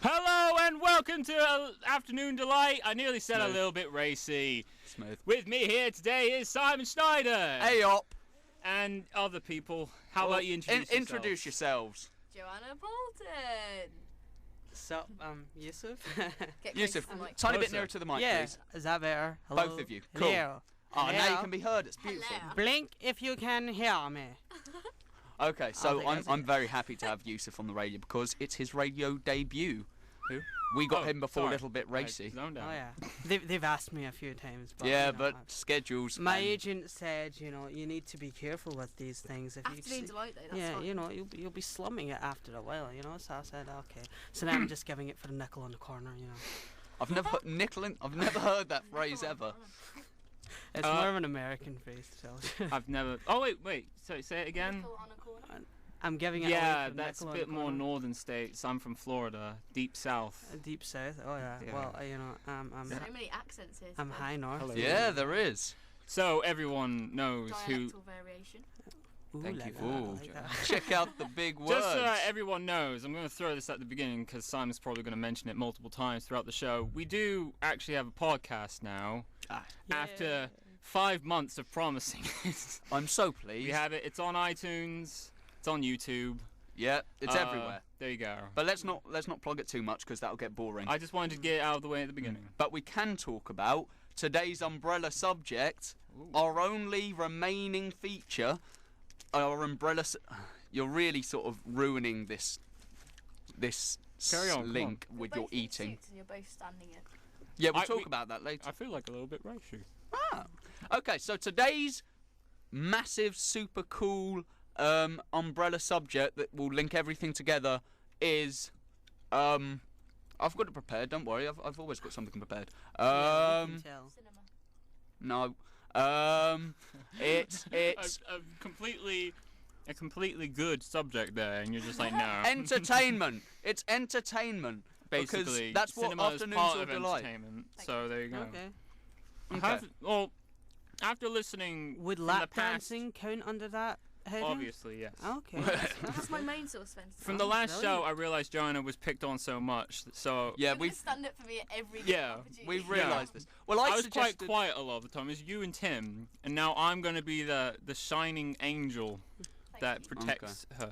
Hello and welcome to Afternoon Delight. I nearly said a little bit racy. Smooth. With me here today is Simon Schneider. Hey up. And other people. How about you introduce yourselves? Joanna Bolton. So, Yusuf? Yusuf, Get tiny bit nearer to the mic, Yeah, please. is that better? Hello? Both of you. Cool. Hello. Oh, now you Hello. can be heard. It's beautiful. Hello. Blink if you can hear me. Okay, I so think that's I'm it. very happy to have Yusuf on the radio because it's his radio debut. Who? We got Oh, him before sorry. a little bit racy. Zoned out. Oh, yeah. They've asked me a few times. But, Yeah, you know, but schedules. my and- agent said, you know, you need to be careful with these things. If Afternoon you Delight, though. That's yeah, fine. you know, you'll be slumming it after a while, you know. So I said, okay. So now I'm just giving it for the nickel on the corner, you know. I've never heard that phrase ever. It's more of an American phrase, so I've never. Oh wait. So say it again. Nickel on a corner. I'm giving it. Yeah, away for the that's a nickel on bit the more corner. northern states. I'm from Florida, deep south. Deep south. Oh yeah. Yeah. Well, you know, I'm So many accents here. I'm high north. Hello. Yeah, there is. So everyone knows who. Dialectal variation. Ooh Thank la you. la, I Ooh, like that. check out the big words. Just so everyone knows, I'm going to throw this at the beginning because Simon's probably going to mention it multiple times throughout the show. We do actually have a podcast now. After 5 months of promising it. I'm so pleased. We have it. It's on iTunes. It's on YouTube. Yeah, it's everywhere. There you go. But let's not plug it too much because that'll get boring. I just wanted to get it out of the way at the beginning. But we can talk about today's umbrella subject, Ooh. our only remaining feature, our umbrella. You're really sort of ruining this Carry on, come link You're with both your in eating. suits and you're both standing it. Yeah, we'll I- talk we- about that later. I feel like a little bit racial. Okay, so today's massive, super cool umbrella subject that will link everything together is I've got it prepared. Don't worry, I've always got something prepared. Yeah, we can tell. Cinema. No. It's a completely good subject there, and you're just like, no. entertainment. It's entertainment. Basically, because that's what cinema is afternoons part will of be like. entertainment. So there you go. Okay. Well, after listening Would from lap the past, dancing count under that heading? obviously yes. Okay. That's my main source, Spencer. From the last Brilliant. show, I realized Joanna was picked on so much. So Yeah, You're gonna we've stand up for me at every Yeah, opportunity. we've realised this. Well, I was suggested, quite quiet a lot of the time. It was you and Tim, and now I'm going to be the shining angel Thank that you. protects her.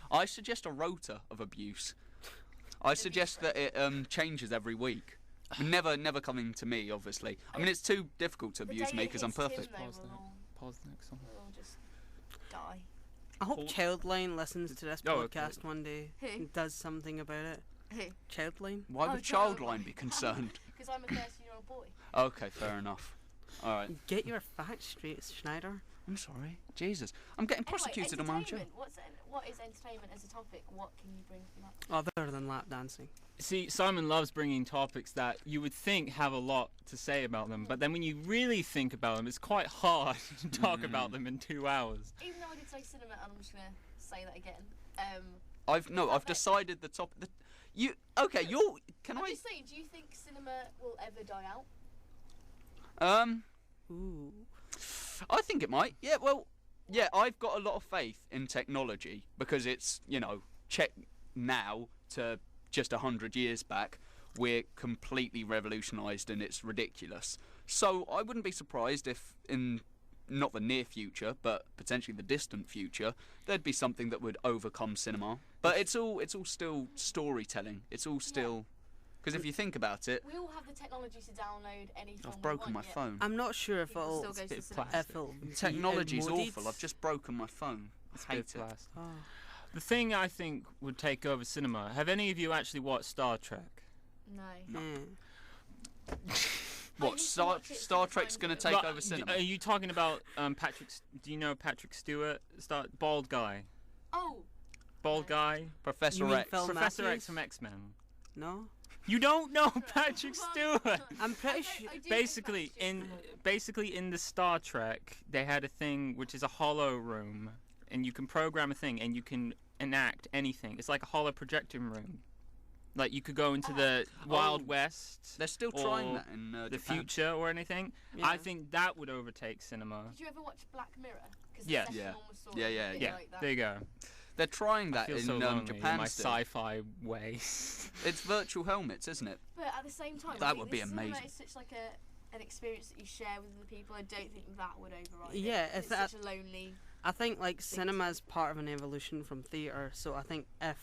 I suggest a rota of abuse. I suggest that it changes every week. Never coming to me, obviously. I mean, it's too difficult to The abuse day me it because I'm hits Tim, perfect. though, Pause we'll that. all- Pause the next one. we'll all just die. I hope Hold- Childline listens to this Oh, okay. podcast one day Who? and does something about it. Who? Childline? Why Oh, would no. Childline be concerned? Because I'm a 13-year-old boy. Okay, fair enough. All right. Get your facts straight, Schneider. I'm sorry. Jesus. I'm getting prosecuted on my own show. Entertainment. What is entertainment as a topic? What can you bring from that? Other than lap dancing. See, Simon loves bringing topics that you would think have a lot to say about them, but then when you really think about them, it's quite hard to talk about them in 2 hours. Even though I did say cinema, and I'm just gonna say that again. I've decided the top. You're. Can I'm I? just saying, do you think cinema will ever die out? Ooh. I think it might. Yeah. Well. Yeah. I've got a lot of faith in technology because it's check now to just 100 years back. We're completely revolutionised and it's ridiculous. So I wouldn't be surprised if in not the near future, but potentially the distant future, there'd be something that would overcome cinema. But it's all still storytelling. It's all still because if you think about it, We all have the technology to download any film I've we broken my want, yet phone. I'm not sure if People it'll... still go to the It's cinema. plastic. If it'll be Technology's outmoded. awful. I've just broken my phone. I hate it. Blast. Oh. The thing I think would take over cinema. Have any of you actually watched Star Trek? No. Eh. I What used to Star watch it Star Trek's going to sometimes. take But, over cinema? Are you talking about Patrick? Do you know Patrick Stewart? Bald guy. Oh, Bald No. guy. Professor You mean X. Phil Professor Matthews? X from X-Men. No? You don't know Patrick Well, Stewart. I'm pretty I sure... do know Basically, Patrick in the Star Trek, they had a thing which is a hollow room, and you can program a thing, and you can enact anything. It's like a hollow projecting room. Like you could go into the Wild West. They're still trying or that in the Japan. future or anything. Yeah. I think that would overtake cinema. Did you ever watch Black Mirror? 'Cause Yes. the second Yeah. one was sort Yeah, of yeah, a bit Yeah, like that. there you go. They're trying I that feel in so lonely Japan in my still. sci-fi way. It's virtual helmets, isn't it? But at the same time, That I think would be this amazing. Cinema is such like an experience that you share with other people. I don't think that would override Yeah, it. if It's that- such a lonely. I think like cinema is part of an evolution from theatre, so I think if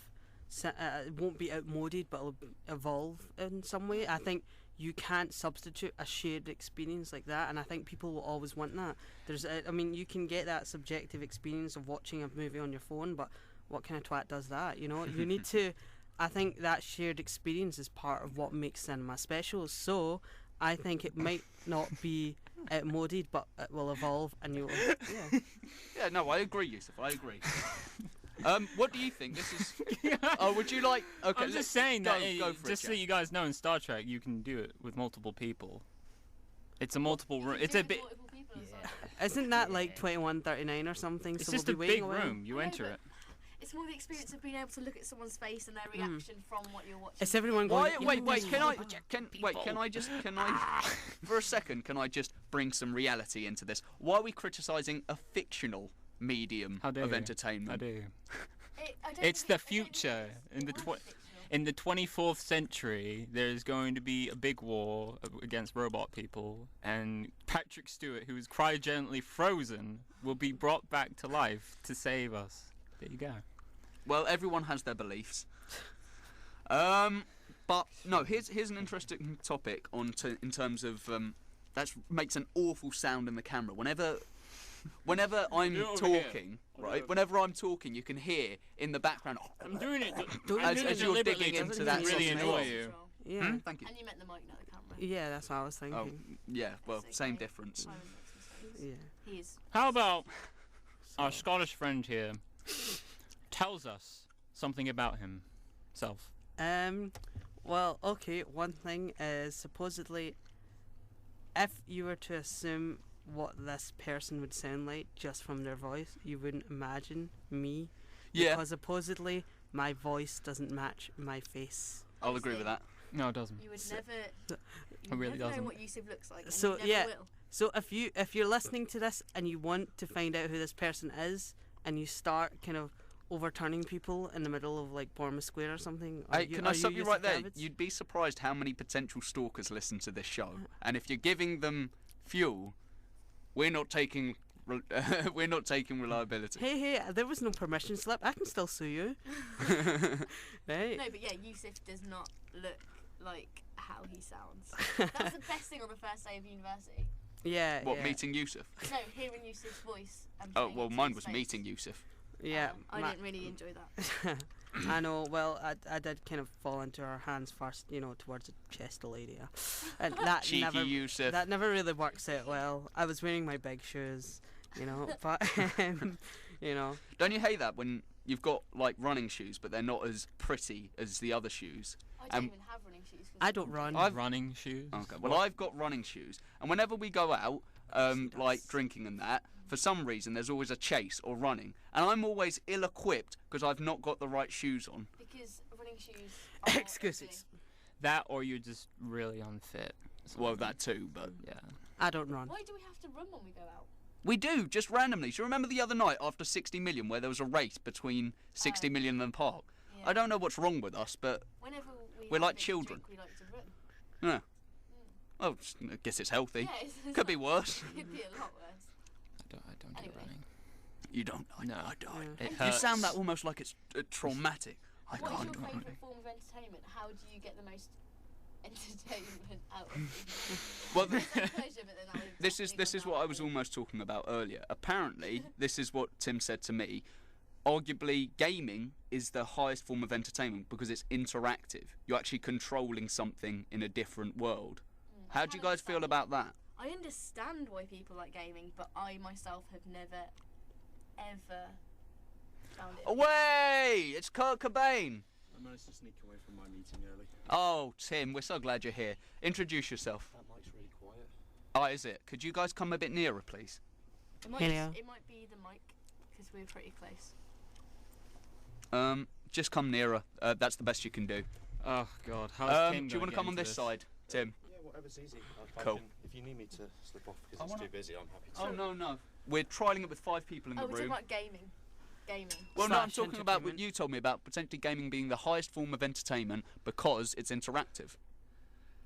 it won't be outmoded but it'll evolve in some way. I think you can't substitute a shared experience like that, and I think people will always want that. I mean, you can get that subjective experience of watching a movie on your phone, but what kind of twat does that? You know, you need to. I think that shared experience is part of what makes cinema special. So I think it might not be outmoded, but it will evolve, and you'll. Yeah. Yeah, no, I agree, Yusuf. I agree. What do you think? This is. Oh, would you like? Okay, I'm let's just saying go, that, go for just it, so Jack. you guys know, in Star Trek, you can do it with multiple people. It's a multiple room. It's a bit. Isn't that like 2139 or something? It's so just we'll a be waiting big away. room. You I know, enter but it. It's more the experience of being able to look at someone's face and their reaction from what you're watching. Is everyone going? Wait, "Yeah, wait, yeah, can yeah." I for a second, can I just bring some reality into this? Why are we criticising a fictional medium How dare of you. entertainment? I do. I don't It's think the I don't think future. it's In the fictional. in the 24th century, there's going to be a big war against robot people, and Patrick Stewart, who is cryogenically frozen, will be brought back to life to save us. There you go. Well, everyone has their beliefs. But no, here's an interesting topic in terms of that makes an awful sound in the camera. Whenever I'm Do it over talking, here. right? Whenever I'm talking, you can hear in the background I'm doing it. as you're deliberately digging to into that really sausage annoy roll. you. Yeah. Thank you. And you meant the mic, not the camera. Yeah, that's what I was thinking. Oh, yeah. Well, That's same okay. difference. Simon makes mistakes. Yeah. He is. How about our Scottish friend here tells us something about himself? Well, okay, one thing is supposedly if you were to assume what this person would sound like just from their voice, you wouldn't imagine me. Yeah, Because supposedly my voice doesn't match my face. I'll agree with that. No, it doesn't. You would So- never. It You really never doesn't. know what Yusuf looks like. And So, you never yeah. will. So if you're listening to this and you want to find out who this person is, and you start kind of overturning people in the middle of like Bournemouth Square or something, Hey, can I stop you right there? Yusuf Davids? You'd be surprised how many potential stalkers listen to this show, and if you're giving them fuel, we're not taking reliability. Hey, there was no permission slip. I can still sue you. Right? No, but yeah, Yusuf does not look like how he sounds. That's the best thing on the first day of university. Yeah. What, yeah. meeting Yusuf? No, hearing Yusuf's voice. And Oh, putting well, it to mine his was face. meeting Yusuf. Yeah. I ma- didn't really enjoy that. I know. Well, I did kind of fall into her hands first, towards the chestal area, and that Cheeky never Yusuf. that never really works out well. I was wearing my big shoes, but Don't you hate that when you've got like running shoes, but they're not as pretty as the other shoes? I don't Um, even have running shoes. 'cause I don't run. Running shoes. Okay. Well, I've got running shoes, and whenever we go out, like drinking and that, for some reason there's always a chase or running, and I'm always ill-equipped because I've not got the right shoes on. Because running shoes. Are Excuses. That, or you're just really unfit. Well, that too, but Yeah. I don't run. Why do we have to run when we go out? we do just randomly. Do you remember the other night after 60 million, where there was a race between 60 million and the park? Yeah. I don't know what's wrong with us, but Whenever We're have like a bit to children. Drink, we like to run. yeah. Oh, I guess it's healthy. Yeah, it's Could be worse. It'd be a lot worse. I don't do Anyway. running. You don't. No. I don't. Yeah. It You hurts. sound that almost like it's traumatic. I What is can't. your favourite form of entertainment? How do you get the most entertainment out of it? Well, It's like pleasure, but then that would this is definitely come what down I was to- almost talking about earlier. Apparently, this is what Tim said to me. Arguably, gaming is the highest form of entertainment because it's interactive. You're actually controlling something in a different world. I How do you can't guys feel understand about that? I understand why people like gaming, but I myself have never, ever found it. Away! It's Kurt Cobain. I managed to sneak away from my meeting early. Oh, Tim, we're so glad you're here. Introduce yourself. That mic's really quiet. Oh, is it? Could you guys come a bit nearer, please? It might, Hello. it might be the mic, because we're pretty close. Just come nearer. That's the best you can do. Oh God. How's Tim Do you want to come on this side, Tim? Yeah, whatever's easy. Cool. If you need me to slip off I because it's wanna- too busy, I'm happy to. Oh, no. We're trialing it with 5 people in Oh, the we're talking room. about gaming. gaming. Well, no, I'm Slash talking about what entertainment. you told me about potentially gaming being the highest form of entertainment because it's interactive.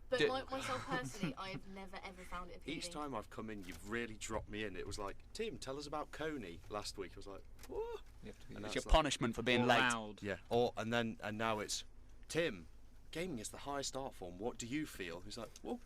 But Do- myself personally, I have never ever found it appealing. Each time I've come in, you've really dropped me in. It was like, Tim, tell us about Coney last week. I was like, what? You have to be And It's that's your like- punishment for being Or late. loud. Yeah. And now it's, Tim, gaming is the highest art form. What do you feel? He's like, well,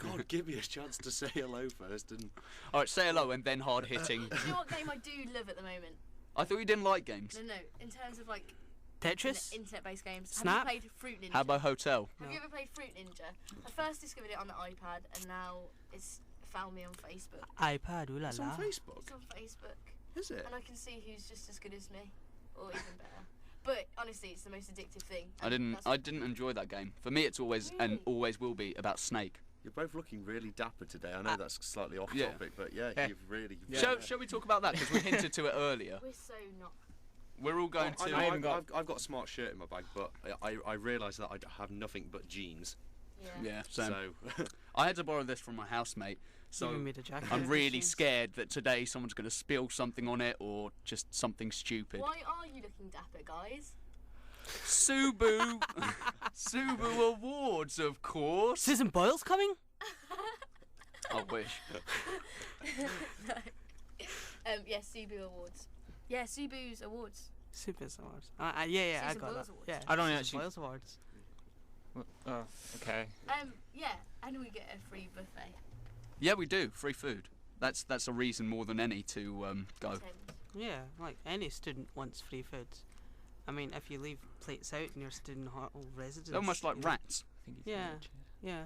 God, give me a chance to say hello first. And All right, say hello and then hard hitting. Do you know what game I do love at the moment? I thought you didn't like games. No, in terms of like Tetris? internet-based games. Snap? Have you played Fruit Ninja? How about Hotel? Have you ever played Fruit Ninja? I first discovered it on the iPad, and now it's found me on Facebook. iPad, ooh la it's on la. Facebook. It's on Facebook, Is it? and I can see who's just as good as me, or even better. But honestly, it's the most addictive thing. I and didn't. that's- I didn't enjoy that game. For me, it's always and Really? always will be about Snake. You're both looking really dapper today. I know that's slightly off yeah. topic, but yeah, Yeah. you've really. Shall we talk about that because we hinted to it earlier? We're so not. We're all going I to. know, I haven't I've got a smart shirt in my bag, but I realise that I have nothing but jeans. Yeah. Yeah, same. So I had to borrow this from my housemate, so Even made a jacket. I'm out of really jeans. scared that today someone's going to spill something on it or just something stupid. Why are you looking dapper, guys? Subu, Subu Awards, of course. Susan Boyle's coming? I wish. No. Yeah, Subu Awards. Yeah, Subu's Awards. Super's Awards. Yeah, I Susan got Boyle's that. Awards. Yeah, I don't Susan actually- Boyle's Awards. Oh, okay. Yeah, and we get a free buffet. Yeah, we do free food. That's a reason more than any to go. Attend. Yeah, like any student wants free food. I mean, if you leave plates out in your student residence. They're almost like you- rats. I think he's Yeah. rich. Yeah.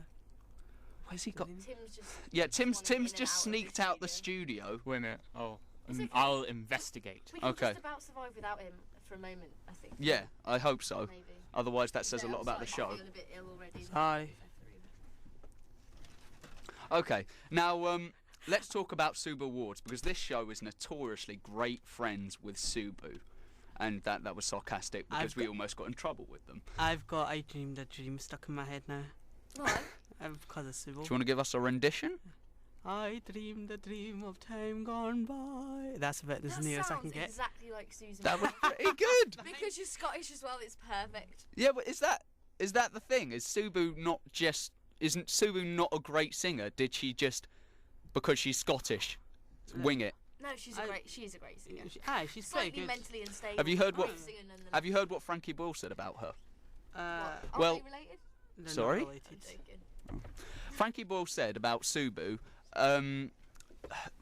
Where's he got? Tim's just. Yeah, Tim's wanted in Tim's and just out of sneaked out the studio. Wait a minute. Oh, It's okay. I'll investigate. We can Okay. just about survive without him for a moment, I think. Yeah, I hope so. Maybe. Otherwise, that says a Yeah, lot I'm about the show. starting to feel a bit ill already. Sorry. Okay, now let's talk about Subu Awards because this show is notoriously great friends with Subu, and that was sarcastic because I've we got- almost got in trouble with them. I've got I dreamed a dream stuck in my head now. Why? Because of Do Sybil. you want to give us a rendition? I dreamed a dream of time gone by. That's about as That near as I sounds can get. exactly like Susan. That was pretty good. Because you're Scottish as well, it's perfect. Yeah, but is that the thing? Isn't Subu not a great singer? Did she just because she's Scottish wing it? No, she is a great singer. She's pretty Slightly good. mentally unstable. Have you heard what- great singer nonetheless. Have you heard what Frankie Boyle said about her? What? Are well- they related? They're Sorry? Not I'm related. joking. Frankie Boyle said about Subu,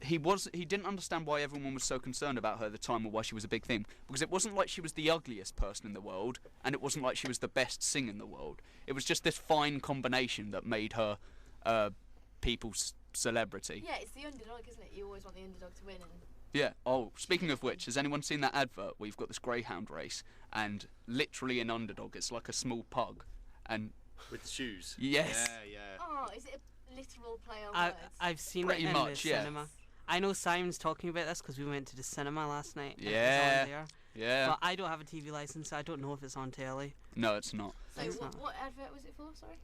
he didn't understand why everyone was so concerned about her at the time or why she was a big thing because it wasn't like she was the ugliest person in the world and it wasn't like she was the best singer in the world. It was just this fine combination that made her people's celebrity. Yeah, it's the underdog, isn't it? You always want the underdog to win. And Yeah. Oh, speaking of which, has anyone seen that advert where you've got this greyhound race and literally an underdog? It's like a small pug, and with shoes. Yes. Yeah. oh, is it a literal play on words? I've seen Pretty it in much, the yeah. cinema. I know Simon's talking about this because we went to the cinema last night. and it was Yeah. on there. yeah. But I don't have a TV license, so I don't know if it's on telly. No, it's not. So it's what, not. what advert was it for? Sorry.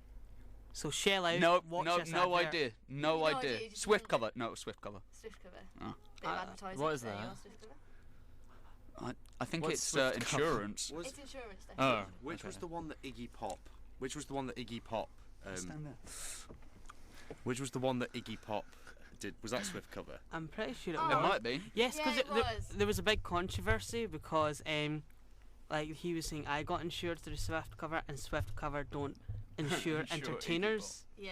So shell out. No, watch no, this no advert. idea. No No idea. idea, you just Swift found cover. it. No, it was Swift cover. Swift cover. Oh. Bit of advertising. what is there you that? are, Swift cover. I think What's it's Swift cover? insurance. Was It's insurance. Then. Oh, which okay. was the one that Iggy Pop? Which was the one that Iggy Pop? Stand there. Which was the one that Iggy Pop did? Was that Swift cover? I'm pretty sure it Oh. It was. might be. Yes, Yeah, because it was. there was a big controversy because like he was saying I got insured through Swift cover and Swift cover don't insure Insure entertainers, Yeah.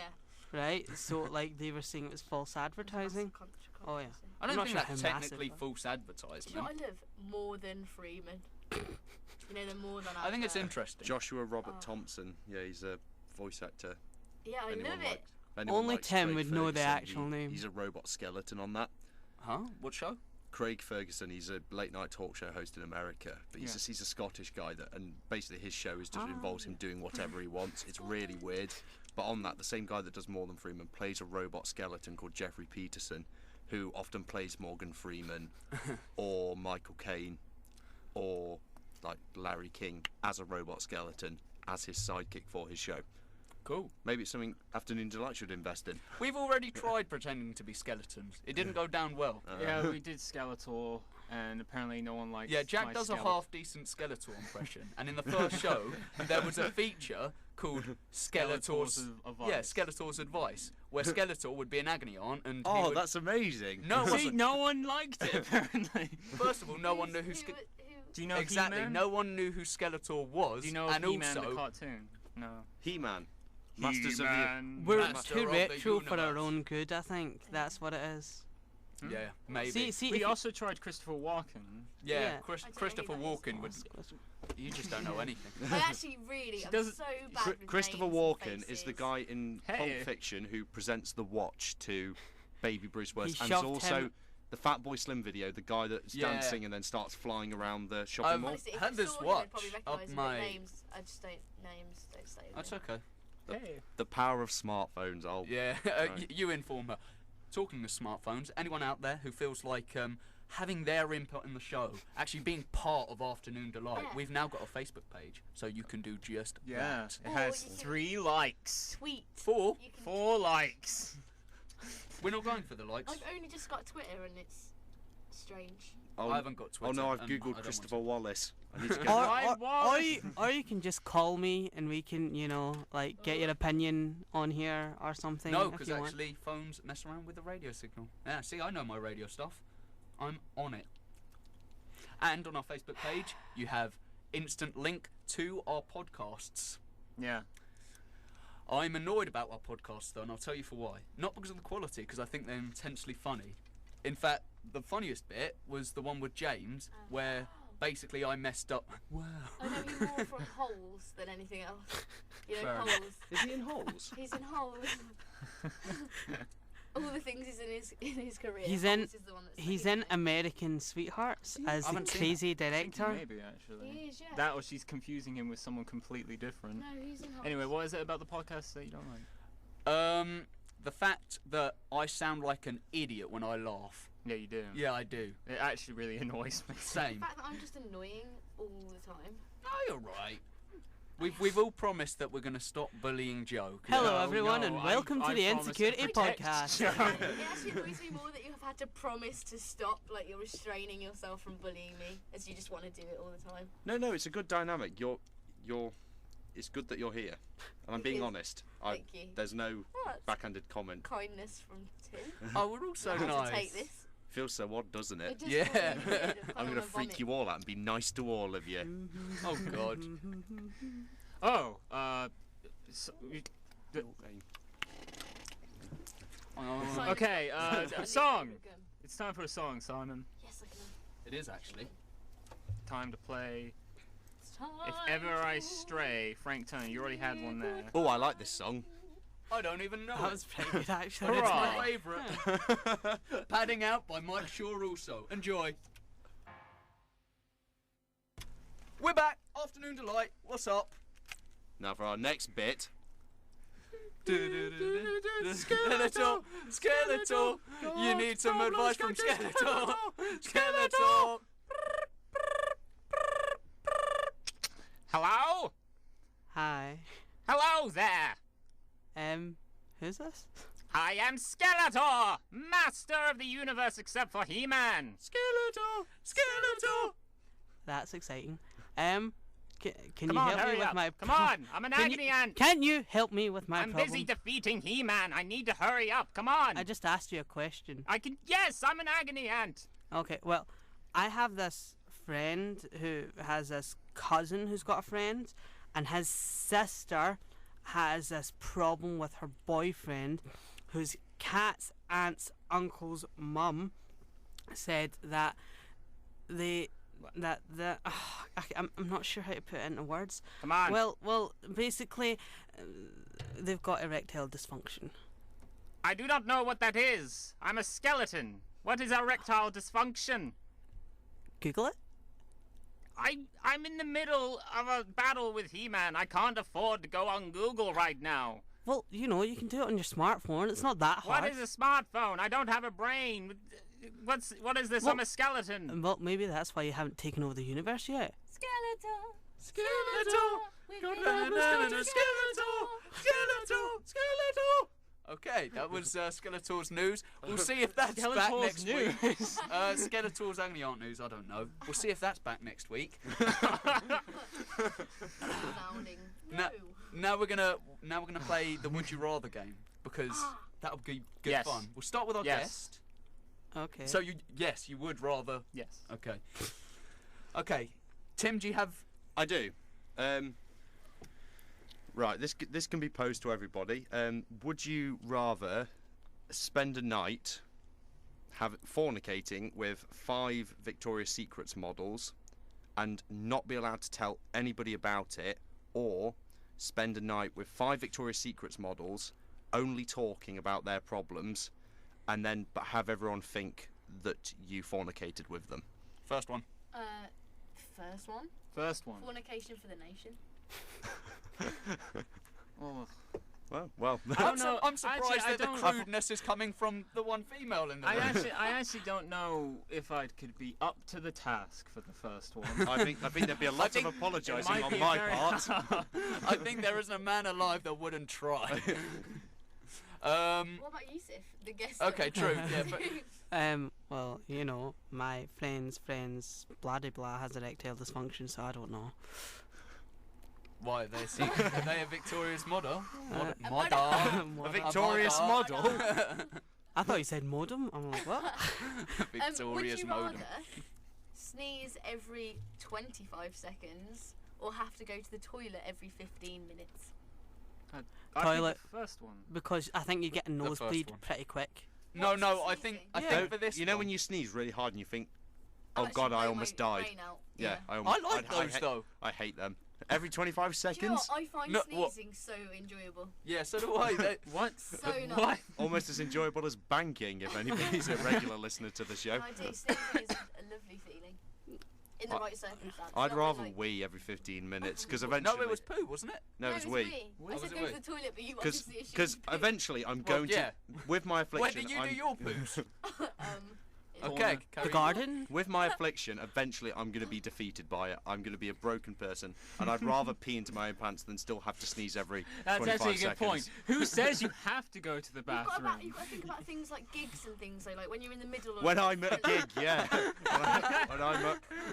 right? So like they were saying it was false advertising. Oh, yeah. I don't I'm not think sure that's how massive, technically but- false Do you know advertisement. what I love? Morgan Freeman. You know the Morgan. I think it's advert? interesting. Joshua Robert Oh. Thompson. Yeah, he's a voice actor. Yeah, I Anyone love it. likes- anyone Only likes Tim Craig would know the Ferguson, actual name. He's a robot skeleton on that. Huh? What show? Craig Ferguson, he's a late night talk show host in America, but Yeah. he's a Scottish guy that, and basically his show is just Ah, involves him doing whatever he wants. It's really weird. But on that, the same guy that does Morgan Freeman plays a robot skeleton called Jeffrey Peterson, who often plays Morgan Freeman or Michael Caine or like Larry King as a robot skeleton as his sidekick for his show. Cool. Maybe it's something Afternoon Delight should invest in. We've already tried pretending to be skeletons. It didn't go down well. Yeah, we did Skeletor, and apparently no one likes. Yeah, Jack my does a Skeletor. half-decent Skeletor impression, and in the first show, there was a feature called Skeletor's... Advice. Yeah, Skeletor's Advice, where Skeletor would be an agony aunt, and he Oh, would... that's amazing. No, it See, wasn't. no one liked it apparently. First of all, no one knew who... Do you know Exactly, He-Man? no one knew who Skeletor was, Do you know and He-Man also... the cartoon? No. He-Man. Masters of the... He-Man. We're Master too of the retro for our universe. own good, I think. That's what it is. Yeah, maybe. See, We if also tried Christopher Walken. yeah, yeah. I don't know who Christopher that is. Walken would... You just don't know anything. I actually really, I'm doesn't- so bad with Christopher names Walken and is the faces. guy in Pulp Hey. Fiction who presents the watch to Baby Bruce Willis, He and is shoved also him- the Fatboy Slim video, the guy that's Yeah. dancing and then starts flying around the shopping mall. Honestly, if Had I this saw him, watch I'd probably up recognise him, my- but names, I just don't, names don't stay with That's me. okay. Hey. The power of smartphones. Yeah, Right. you inform her. Talking of smartphones, anyone out there who feels like having their input in the show, actually being part of Afternoon Delight, Yeah. we've now got a Facebook page, so you can do just Yeah. that. It Or has you can- 3 likes. Tweet. 4. You can 4 likes. We're not going for the likes. I've only just got Twitter and it's strange. I haven't got Twitter. Oh no, I've and I don't googled want Christopher to. Wallace. I need to get Or, Right, or, Wallace. or you can just call me and we can, like, get your opinion on here or something. No, if because you want. actually phones mess around with the radio signal. Yeah, see, I know my radio stuff. I'm on it. And on our Facebook page, you have instant link to our podcasts. Yeah. I'm annoyed about our podcasts, though, and I'll tell you for why. Not because of the quality, because I think they're intensely funny. In fact, the funniest bit was the one with James, where basically I messed up. Wow. I know him more from Holes than anything else. You know, Fair enough. Holes. Is he in holes? He's in Holes. All the things he's in his career. He's Holes in- is the one that's He's funny, in isn't it? American Sweethearts as I the haven't seen crazy I think director. Maybe actually. He is, yeah. That or she's confusing him with someone completely different. No, he's in Holes. Anyway, what is it about the podcast that you don't like? The fact that I sound like an idiot when I laugh. Yeah, you do. Yeah, I do. It actually really annoys me. The Same. fact that I'm just annoying all the time. No, you're right. We've all promised that we're going to stop bullying Joe. 'cause Hello, No, everyone, no, and welcome to I the promise to Insecurity protect Podcast. Joe. It actually annoys me more that you have had to promise to stop, like you're restraining yourself from bullying me, as you just want to do it all the time. No, it's a good dynamic. It's good that you're here, and I'm It being is. honest. Thank you. There's no Oh, that's backhanded comment. kindness from Tim. Oh, we're all so I have nice. to take this. Feels so odd, doesn't It it? does Yeah. feel really weird. I I'm wanna gonna freak vomit. you all out and be nice to all of you. Oh, God. Oh, so, Simon, okay, Simon, song. Simon. It's time for a song, Simon. Yes, I can. It is, actually. Time to play It's time If Ever I to- Stray, Frank Turner. You already had one there. Oh, I like this song. I don't even know That it. was pretty good, actually. It's Hurrah. my favourite. Padding Out by Mike Shaw also. Enjoy. We're back. Afternoon Delight. What's up? Now for our next bit. Skeletor, Skeletor, you need some advice from Skeletor. Skeletor. Hello? Hi. Hello there. Who's this? I am Skeletor, master of the universe except for He-Man. Skeletor, Skeletor. That's exciting. Can Come you on, help me hurry with up. my Come on, I'm an Can agony you, ant. Can you help me with my I'm problem? busy defeating He-Man. I need to hurry up. Come on. I just asked you a question. I can. Yes, I'm an agony ant. Okay, well, I have this friend who has this cousin who's got a friend, and his sister has this problem with her boyfriend, whose cat's aunt's uncle's mum said that I'm not sure how to put it into words. Come on. Well, basically, they've got erectile dysfunction. I do not know what that is. I'm a skeleton. What is erectile dysfunction? Google it. I'm in the middle of a battle with He-Man. I can't afford to go on Google right now. Well, you can do it on your smartphone. It's not that hard. What is a smartphone? I don't have a brain. What is this? I'm a skeleton. Well, maybe that's why you haven't taken over the universe yet. Skeletor. Skeletor. We've Skeletor. been- Skeletor. Skeletor. Okay. Okay, that was Skeletor's news. We'll see if that's back Skeletor's next week. news. Skeletor's only aren't news, I don't know. We'll see if that's back next week. Sounding. No. Now we're gonna play the Would You Rather game because that'll be good Yes. fun. We'll start with our Yes. guest. Okay. So you would rather. Yes. Okay. Okay, Tim, do you have? I do. Right, this can be posed to everybody. Would you rather spend a night fornicating with 5 Victoria's Secrets models and not be allowed to tell anybody about it, or spend a night with 5 Victoria's Secrets models only talking about their problems and then but have everyone think that you fornicated with them? First one. First one. First one. Fornication for the nation. Oh. Well. I don't know. I'm surprised Actually, I that the don't- crudeness is coming from the one female in the I room. actually don't know if I could be up to the task for the first one. I think there'd be a lot of think- apologising Might on be my very part. I think there isn't a man alive that wouldn't try. What about Yusuf, the guest? Okay, true. Yeah, but well, you know, my friend's blah de blah has erectile dysfunction, so I don't know. why are they a Victorious model? Model. A Victorious model. I thought you said modem. I'm like, what? Victorious would you model. rather sneeze every 25 seconds or have to go to the toilet every 15 minutes? I Toilet. think the first one. Because I think you get a first nosebleed one. pretty quick. No, What's no. the I think sneezing? for this. You know one, when you sneeze really hard and you think, I'll "Oh God, actually I blow almost my died." brain out. Yeah, I like those though. I hate them. Every 25 Do you know seconds, what? I find No, what? sneezing so enjoyable. Yeah, so do I. What? So nice. What? almost as enjoyable as banking. If anybody's a regular listener to the show, I do. Sneezing is a lovely feeling. In the right circumstance. I'd not rather like, wee every 15 minutes because No, eventually. No, it was poo, wasn't it? No, it was it's wee. wee. I was said it go wee? to the toilet, but you Because obviously assumed poo. eventually I'm Well, going yeah. to, with my affliction. When did you I'm- do your poos? Okay. Okay. The carry on. garden? With my affliction, eventually I'm going to be defeated by it. I'm going to be a broken person, and I'd rather pee into my own pants than still have to sneeze every That's 25 actually a good seconds. point. Who says you have to go to the You've got, bathroom? you've got to think about things like gigs and things, like when you're in the middle of When I'm at a gig, yeah.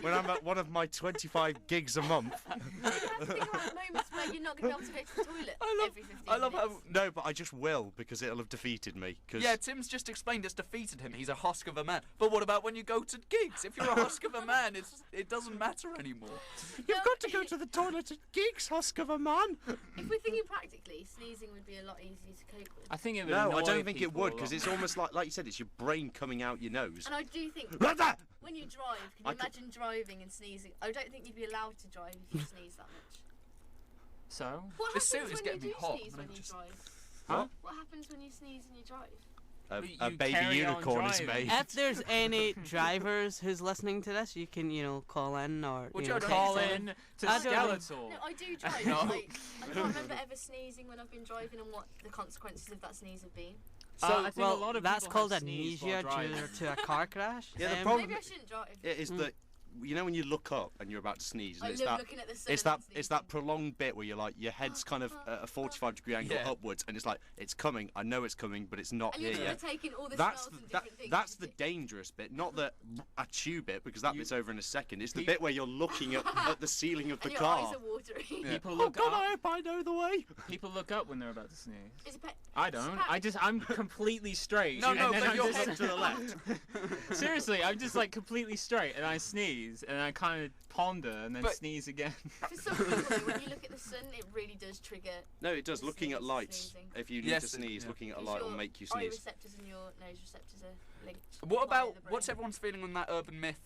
When I'm at one of my 25 gigs a month. You have to think about moments where you're not going to be able to go to the toilet every 15 I love how. minutes. No, but I just will because it'll have defeated me. Cause Yeah, Tim's just explained it's defeated him. He's a husk of a man. But what about when you go to gigs? If you're a husk of a man, it doesn't matter anymore. you've got to go to the toilet at gigs, husk of a man. If we're thinking practically, sneezing would be a lot easier to cope with. I think it would. No, I annoy don't think it people would a because lot it's more. almost like you said, it's your brain coming out your nose. And I do think Like that. when you drive, can I you imagine driving and sneezing? I don't think you'd be allowed to drive if you sneeze that much. So? What This happens suit is when you getting me do hot, sneeze and when I'm you just- drive? Huh? What happens when you sneeze and you drive? A You baby carry on unicorn is driving. made. If there's any drivers who's listening to this, you can, call in or Would you know, you text Call in. in to I don't know. Skeletor. No, I do drive. No. Like, I can't remember ever sneezing when I've been driving and what the consequences of that sneeze have been. So, I think well, a lot of that's people called have sneezed while amnesia driving. due to a car crash. Yeah, the Um, problem- Maybe I shouldn't drive. It is that you know when you look up and you're about to sneeze, and I it's love that looking at the sun it's and that it's that sneezing. prolonged bit where you're like your head's kind of at a 45-degree angle Yeah. upwards, and it's like it's coming. I know it's coming, but it's not And here you're yet. taking all the That's smells the, and that, different things. that's the into- dangerous bit, not the achoo bit, because that You- bit's over in a second. It's the Pe- bit where you're looking at the ceiling of the and your car. eyes are watery. People Oh look God, I up. hope I know the way. People look up when they're about to sneeze. It's a pet. I don't. I'm completely straight. No, and no, then but I'm your just head to the left. Seriously, I'm just like completely straight, and I sneeze, and I kind of ponder, and then But- sneeze again. For some people, though, when you look at the sun, it really does trigger. No, it does. The Looking at sneeze, lights, sneezing. if you need Yes, to sneeze, yeah. looking at a because light will your make you eye sneeze. receptors and your nose receptors are linked. What via about the brain. what's everyone's feeling on that urban myth?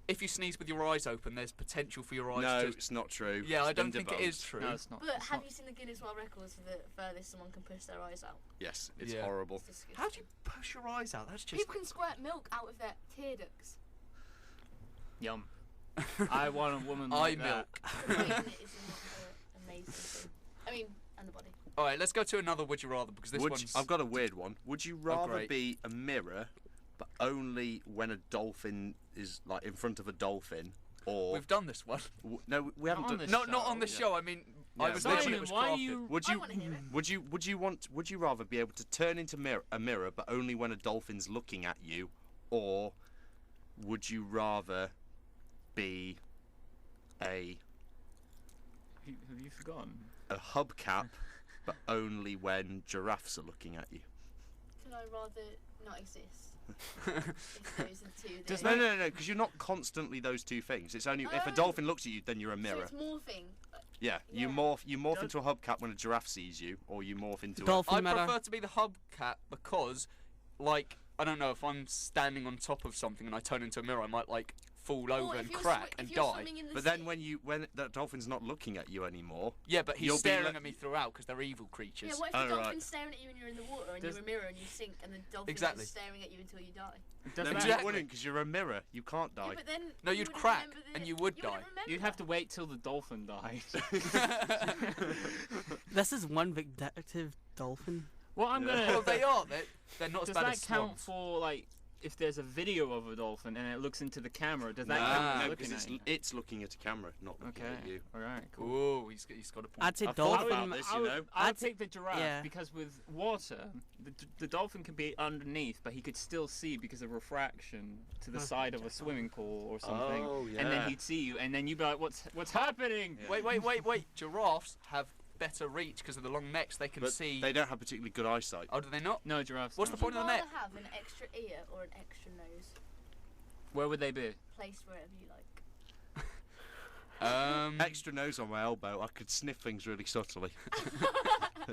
If you sneeze with your eyes open, there's potential for your eyes No, to. it's not true. Yeah, I It's been don't think it debunked. is true. No, it's not. But it's have not. you seen the Guinness World Records for the furthest someone can push their eyes out? Yes, it's Yeah. horrible. It's disgusting. How do you push your eyes out? That's just. People can squirt milk out of their tear ducts. Yum. I want a woman Eye like that. milk. Brain is an amazing thing. I mean, and the body. All right, let's go to another. Would you rather? Because this Would one's. you, I've got a weird one. Would you rather great. be a mirror, but only when a dolphin is like in front of a dolphin, or We've done this one. no, we haven't Not on done. this Not on the Yeah. show. I mean, I was Simon, literally. why are you? Would I you? wanna hear it. Would you rather be able to turn into a mirror, but only when a dolphin's looking at you, or would you rather be a Have you forgotten? hubcap, but only when giraffes are looking at you? Can I rather not exist? If those are two. Does then- No, because you're not constantly those two things. It's only if a Oh. dolphin looks at you, then you're a So mirror. it's morphing. Yeah, you Yeah. morph into a hubcap when a giraffe sees you, or you morph into a Dolphin I mirror. prefer to be the hubcap because, like, I don't know, if I'm standing on top of something and I turn into a mirror, I might like fall Or over if and you're crack swi- and if you're die. swimming in the But then sea- when that dolphin's not looking at you anymore, Yeah, but he's You'll be staring le- at me throughout because they're evil creatures. Yeah, what if Oh, the right. dolphin's staring at you and you're in the water and Does- you're a mirror and you sink and the dolphin's Exactly. just staring at you until you die? Does no, that, Exactly. you wouldn't because you're a mirror. You can't Yeah, die. but then No, you you'd wouldn't crack remember and you would wouldn't die. remember You'd have to that. wait till the dolphin died. This is one vindictive dolphin. Well, I'm gonna. Well, they are. They're not as Does bad that as count swans. for like if there's a video of a dolphin and it looks into the camera? Does that Nah. count? No, Looking because at you? it's looking at a camera, not looking Okay. at you. All right. Cool. Oh, he's got a point. I'd say I've thought dolphin. about this, you know. I would I'd say- take the giraffe yeah. because with water, the dolphin can be underneath, but he could still see because of refraction to the side of a swimming pool or something. Oh, And then yeah. he'd see you, and then you'd be like, "What's happening?" Yeah. Wait. Giraffes have better reach because of the long necks. They can But see. they don't have particularly good eyesight. Oh, do they not? No giraffes. What's don't. the point of the Would you neck? rather have an extra ear or an extra nose Where would they be? placed wherever you like? Extra nose on my elbow, I could sniff things really subtly.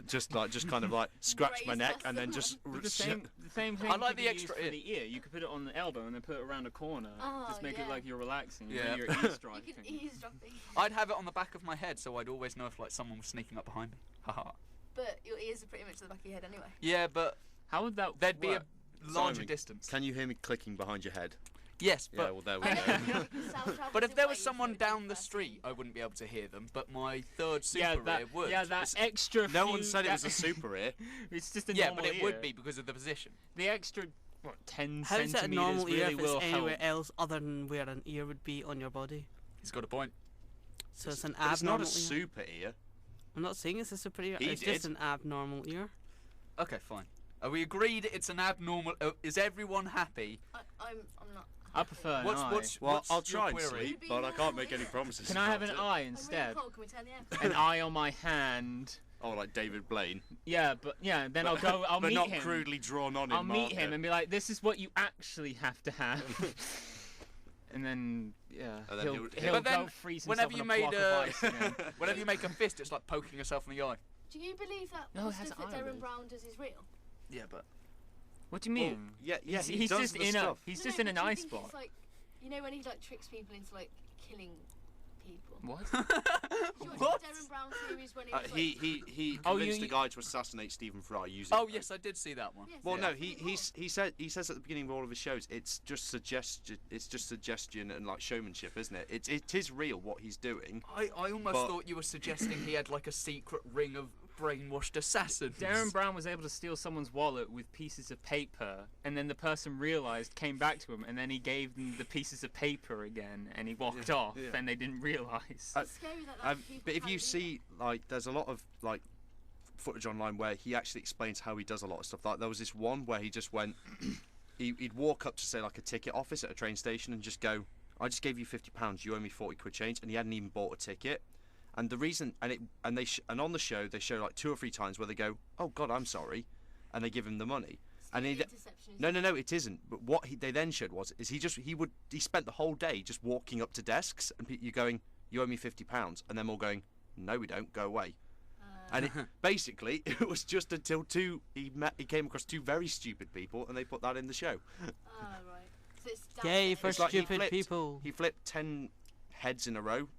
just kind of like scratch my Graze neck past and then them. just The same thing. I like could the be used extra for ear. the ear. You could put it on the elbow and then put it around a corner. Oh, Just make it yeah. like you're relaxing. Yeah. And you're You eavesdropping. can eavesdropping. I'd have it on the back of my head so I'd always know if like someone was sneaking up behind me. Haha. But your ears are pretty much to the back of your head anyway. Yeah, but How would that? there'd be work? a larger Simon, distance. Can you hear me clicking behind your head? Yes, Yeah, but well there we I go. know, sound travels but if in there was waves, someone it would be down the fascinating. street, I wouldn't be able to hear them. But my third super Yeah, that. ear would. Yeah, that extra. No few, one said it that- was a super ear. It's just a Yeah, normal but it ear. would be because of the position. The extra, 10 How is centimeters it a normal ear really if will it's anywhere help. else other than where an ear would be on your body? He's got a point. So it's an But it's not abnormal a ear. super ear. I'm not saying it's a super ear. He It's just did. an abnormal ear. Okay, fine. Are we agreed it's an abnormal? Is everyone happy? I'm not. I happy. prefer an What's eye. what's Well, what's I'll your try and query? sleep, Be but I can't make normal. any promises. Can I have about an it. eye I'm instead? really cold. Can we turn the air? An eye on my hand. Oh, like David Blaine. Yeah, but yeah, then I'll go. I'll but meet not him. crudely drawn on I'll in meet him marker. and be like, "This is what you actually have to have." And then yeah, And then he'll But go then, freeze whenever himself you in a made block of ice again. Whenever you make a fist, it's like poking yourself in the eye. Do you believe that No, the it has stuff that Darren eyelids. Brown does is real? Yeah, but What do you Well, mean? yeah, he's, he he's does just the in stuff. a he's No, just no, in an but do you ice think block. it's like, you know when he like tricks people into like killing people? What? Do you watch What? the Darren Brown series when he Uh, was he Oh, convinced you- a guy to assassinate Stephen Fry using. oh yes, I did see that one. Yes, Well, yes, no, I think it was. he says at the beginning of all of his shows, it's just suggestion and like showmanship, isn't it? It is real what he's doing. I almost But- thought you were suggesting he had like a secret ring of brainwashed assassins. Darren Brown was able to steal someone's wallet with pieces of paper, and then the person realised, came back to him, and then he gave them the pieces of paper again, and he walked off, yeah. and they didn't realise. It's scary that like, people But if can you do see, like, there's a lot of like footage online where he actually explains how he does a lot of stuff. Like there was this one where he just went, he'd walk up to say like a ticket office at a train station and just go, "I just gave you £50, you owe me 40 quid change," and he hadn't even bought a ticket. And the reason, and on the show they show like 2 or 3 times where they go, "Oh God, I'm sorry," and they give him the money. And he, interception is no, it isn't. But what they then showed is he spent the whole day just walking up to desks and you going, "You owe me £50," and them all going, "No, we don't. Go away." And basically, it was just until he came across 2 very stupid people, and they put that in the show. right. So it's down Yay there. for It's like he stupid flipped- people. He flipped 10 heads in a row.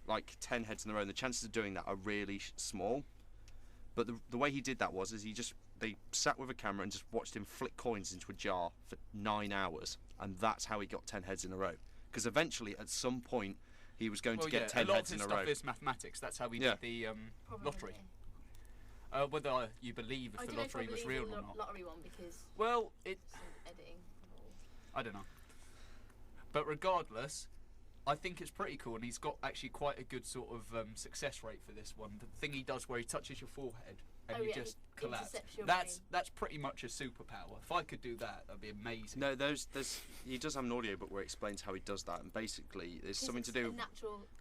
Like 10 heads in a row, and the chances of doing that are really small. But the way he did that they sat with a camera and just watched him flick coins into a jar for 9 hours, and that's how he got 10 heads in a row. Because eventually, at some point, he was going Well, to get yeah, 10 a lot heads of in his a row. stuff is mathematics. That's how we Yeah. did the lottery. Probably. Whether you believe I if don't the know if I lottery was believe real in or the not. lottery one because Well, it. some editing. I don't know. But regardless, I think it's pretty cool, and he's got actually quite a good sort of success rate for this one. The thing he does where he touches your forehead and you just collapse. Your That's pretty much a superpower. If I could do that, that'd be amazing. No, he does have an audio book where it explains how he does that, and basically it's something to do with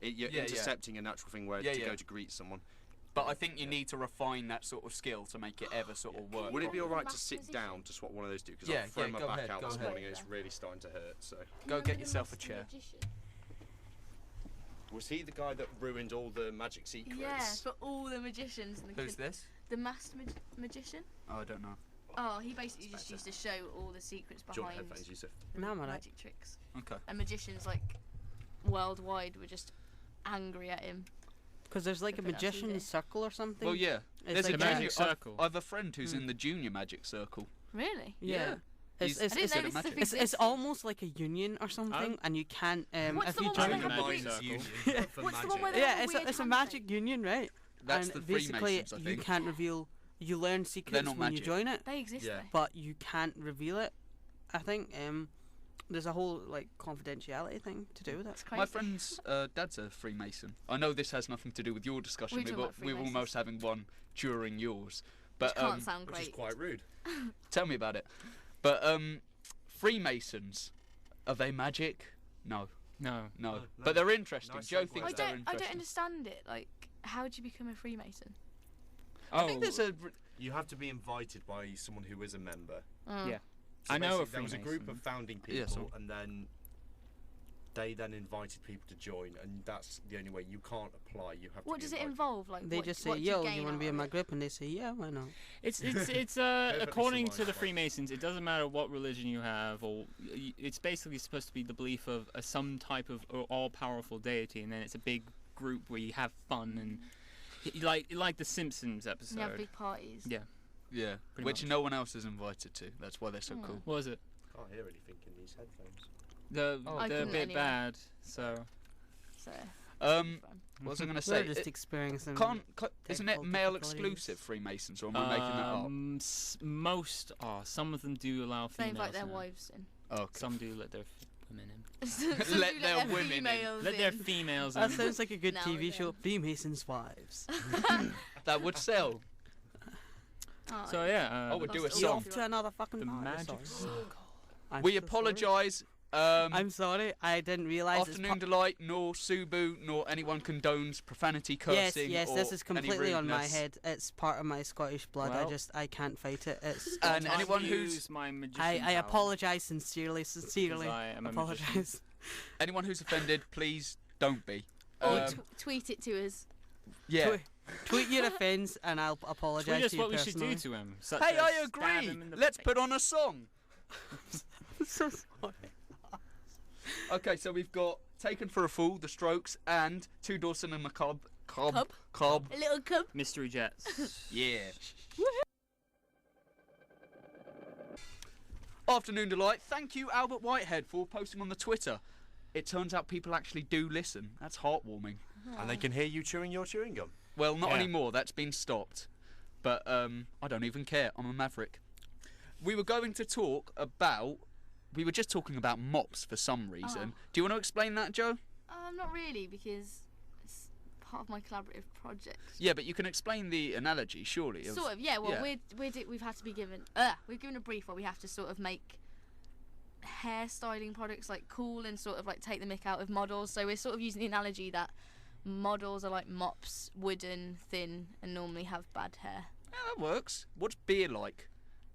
you're intercepting a natural thing where to go to greet someone. But I think you need to refine that sort of skill to make it ever sort of work. Would it be alright to sit down to swap one of those two? Because I've thrown my back out this morning and it's really starting to hurt. So go get yourself a chair. Was he the guy that ruined all the magic secrets? Yeah, for all the magicians. And Who's this? The masked magician. Oh, I don't know. Oh, he basically just used to show all the secrets behind headphones, Yusuf. No, I'm magic tricks. Okay. And magicians like worldwide were just angry at him. Because there's like a Put it on magician's TV. circle or something. Well, yeah. It's There's like a magic junior circle. I have a friend who's in the junior magic circle. Really? Yeah. He's It's, I didn't good know at this magic. stuff it's existed. almost like a union or something, and you can't. What's If the you one where join they have it, a Mind's weird- union, Yeah. for What's the magic. one where they yeah, have a it's weird a handshake? magic union, right? That's and the basically, Freemasons, I you think. can't reveal. You learn secrets not when you magic. join it, They exist. Yeah. Though. but you can't reveal it. I think there's a whole like confidentiality thing to do with it. It's crazy. My friend's dad's a Freemason. I know this has nothing to do with your discussion. We're talking about We're Freemasons. almost having one during yours. But Which can't sound Which great. is quite rude. tell me about it. But Freemasons, are they magic? No. No. no. But they're interesting. Nice Joe segue. thinks I they're don't interesting. understand it. Like, how do you become a Freemason? I think there's a. You have to be invited by someone who is a member. Yeah. So I know a basically there was a group Freemason. of founding people, Yeah, so- and then they invited people to join, and that's the only way. You can't apply. You have to. What be does it invited. involve? Like, They what, just what say, do you "Yo, gain you want to out be in of my it? group?" And they say, "Yeah, why not?" It's Perfectly according to the civilized, right? Freemasons, it doesn't matter what religion you have, or it's basically supposed to be the belief of some type of all-powerful deity, and then it's a big group where you have fun and like the Simpsons episode. You have big parties. Yeah. Yeah, Pretty which much. no one else is invited to. That's why they're so cool. What was it? Can't hear anything in these headphones. I They're a couldn't bit anyway. bad. So So. What was I going to say? We're just experiencing. Isn't it technical male difficulties. exclusive Freemasons, or am I making that up? most are. Some of them do allow They females. invite their in. wives in. Okay. Some do let their women in. Some Let do their women in. females Let their in. females in. That sounds like a good Now TV and show. then. Freemasons' wives. That would sell. Oh, So yeah. I would do a Lost You're all song. off to another fucking the party. magic Sorry. circle. I'm We so sorry. apologise. I'm sorry. I didn't realise. Afternoon Delight, nor Subu, nor anyone condones profanity, cursing, Yes, or this is any completely on my rudeness. head. It's part of my Scottish blood. Well- I can't fight it. It's. And Time anyone to who's use my magician I power, apologise sincerely. 'cause Sincerely. I am a magician. Apologise. anyone who's offended, please don't be. Or Um, tweet it to us. yeah. Tweet your offence and I'll apologise Tweet us to you what we should do personally. to him. Such Hey, as I stab agree. him in the Let's face. put on a song. I'm so sorry. Okay, so we've got Taken for a Fool, The Strokes, and Two Dawson and Macabre. Cub? Cobb. A little cub. Mystery Jets. Yeah. Afternoon Delight. Thank you, Albert Whitehead, for posting on the Twitter. It turns out people actually do listen. That's heartwarming. And they can hear you chewing your chewing gum. Well, not Yeah. anymore. That's been stopped. But I don't even care. I'm a maverick. We were going to talk about. We were just talking about mops for some reason. Do you want to explain that, Joe? Not really, because it's part of my collaborative project. Yeah, but you can explain the analogy, surely. Sort of, yeah. Well, yeah. we've had to be given. We've given a brief where we have to sort of make hairstyling products like cool and sort of like take the mick out of models. So we're sort of using the analogy that models are like mops, wooden, thin, and normally have bad hair. Yeah, that works. What's beer like?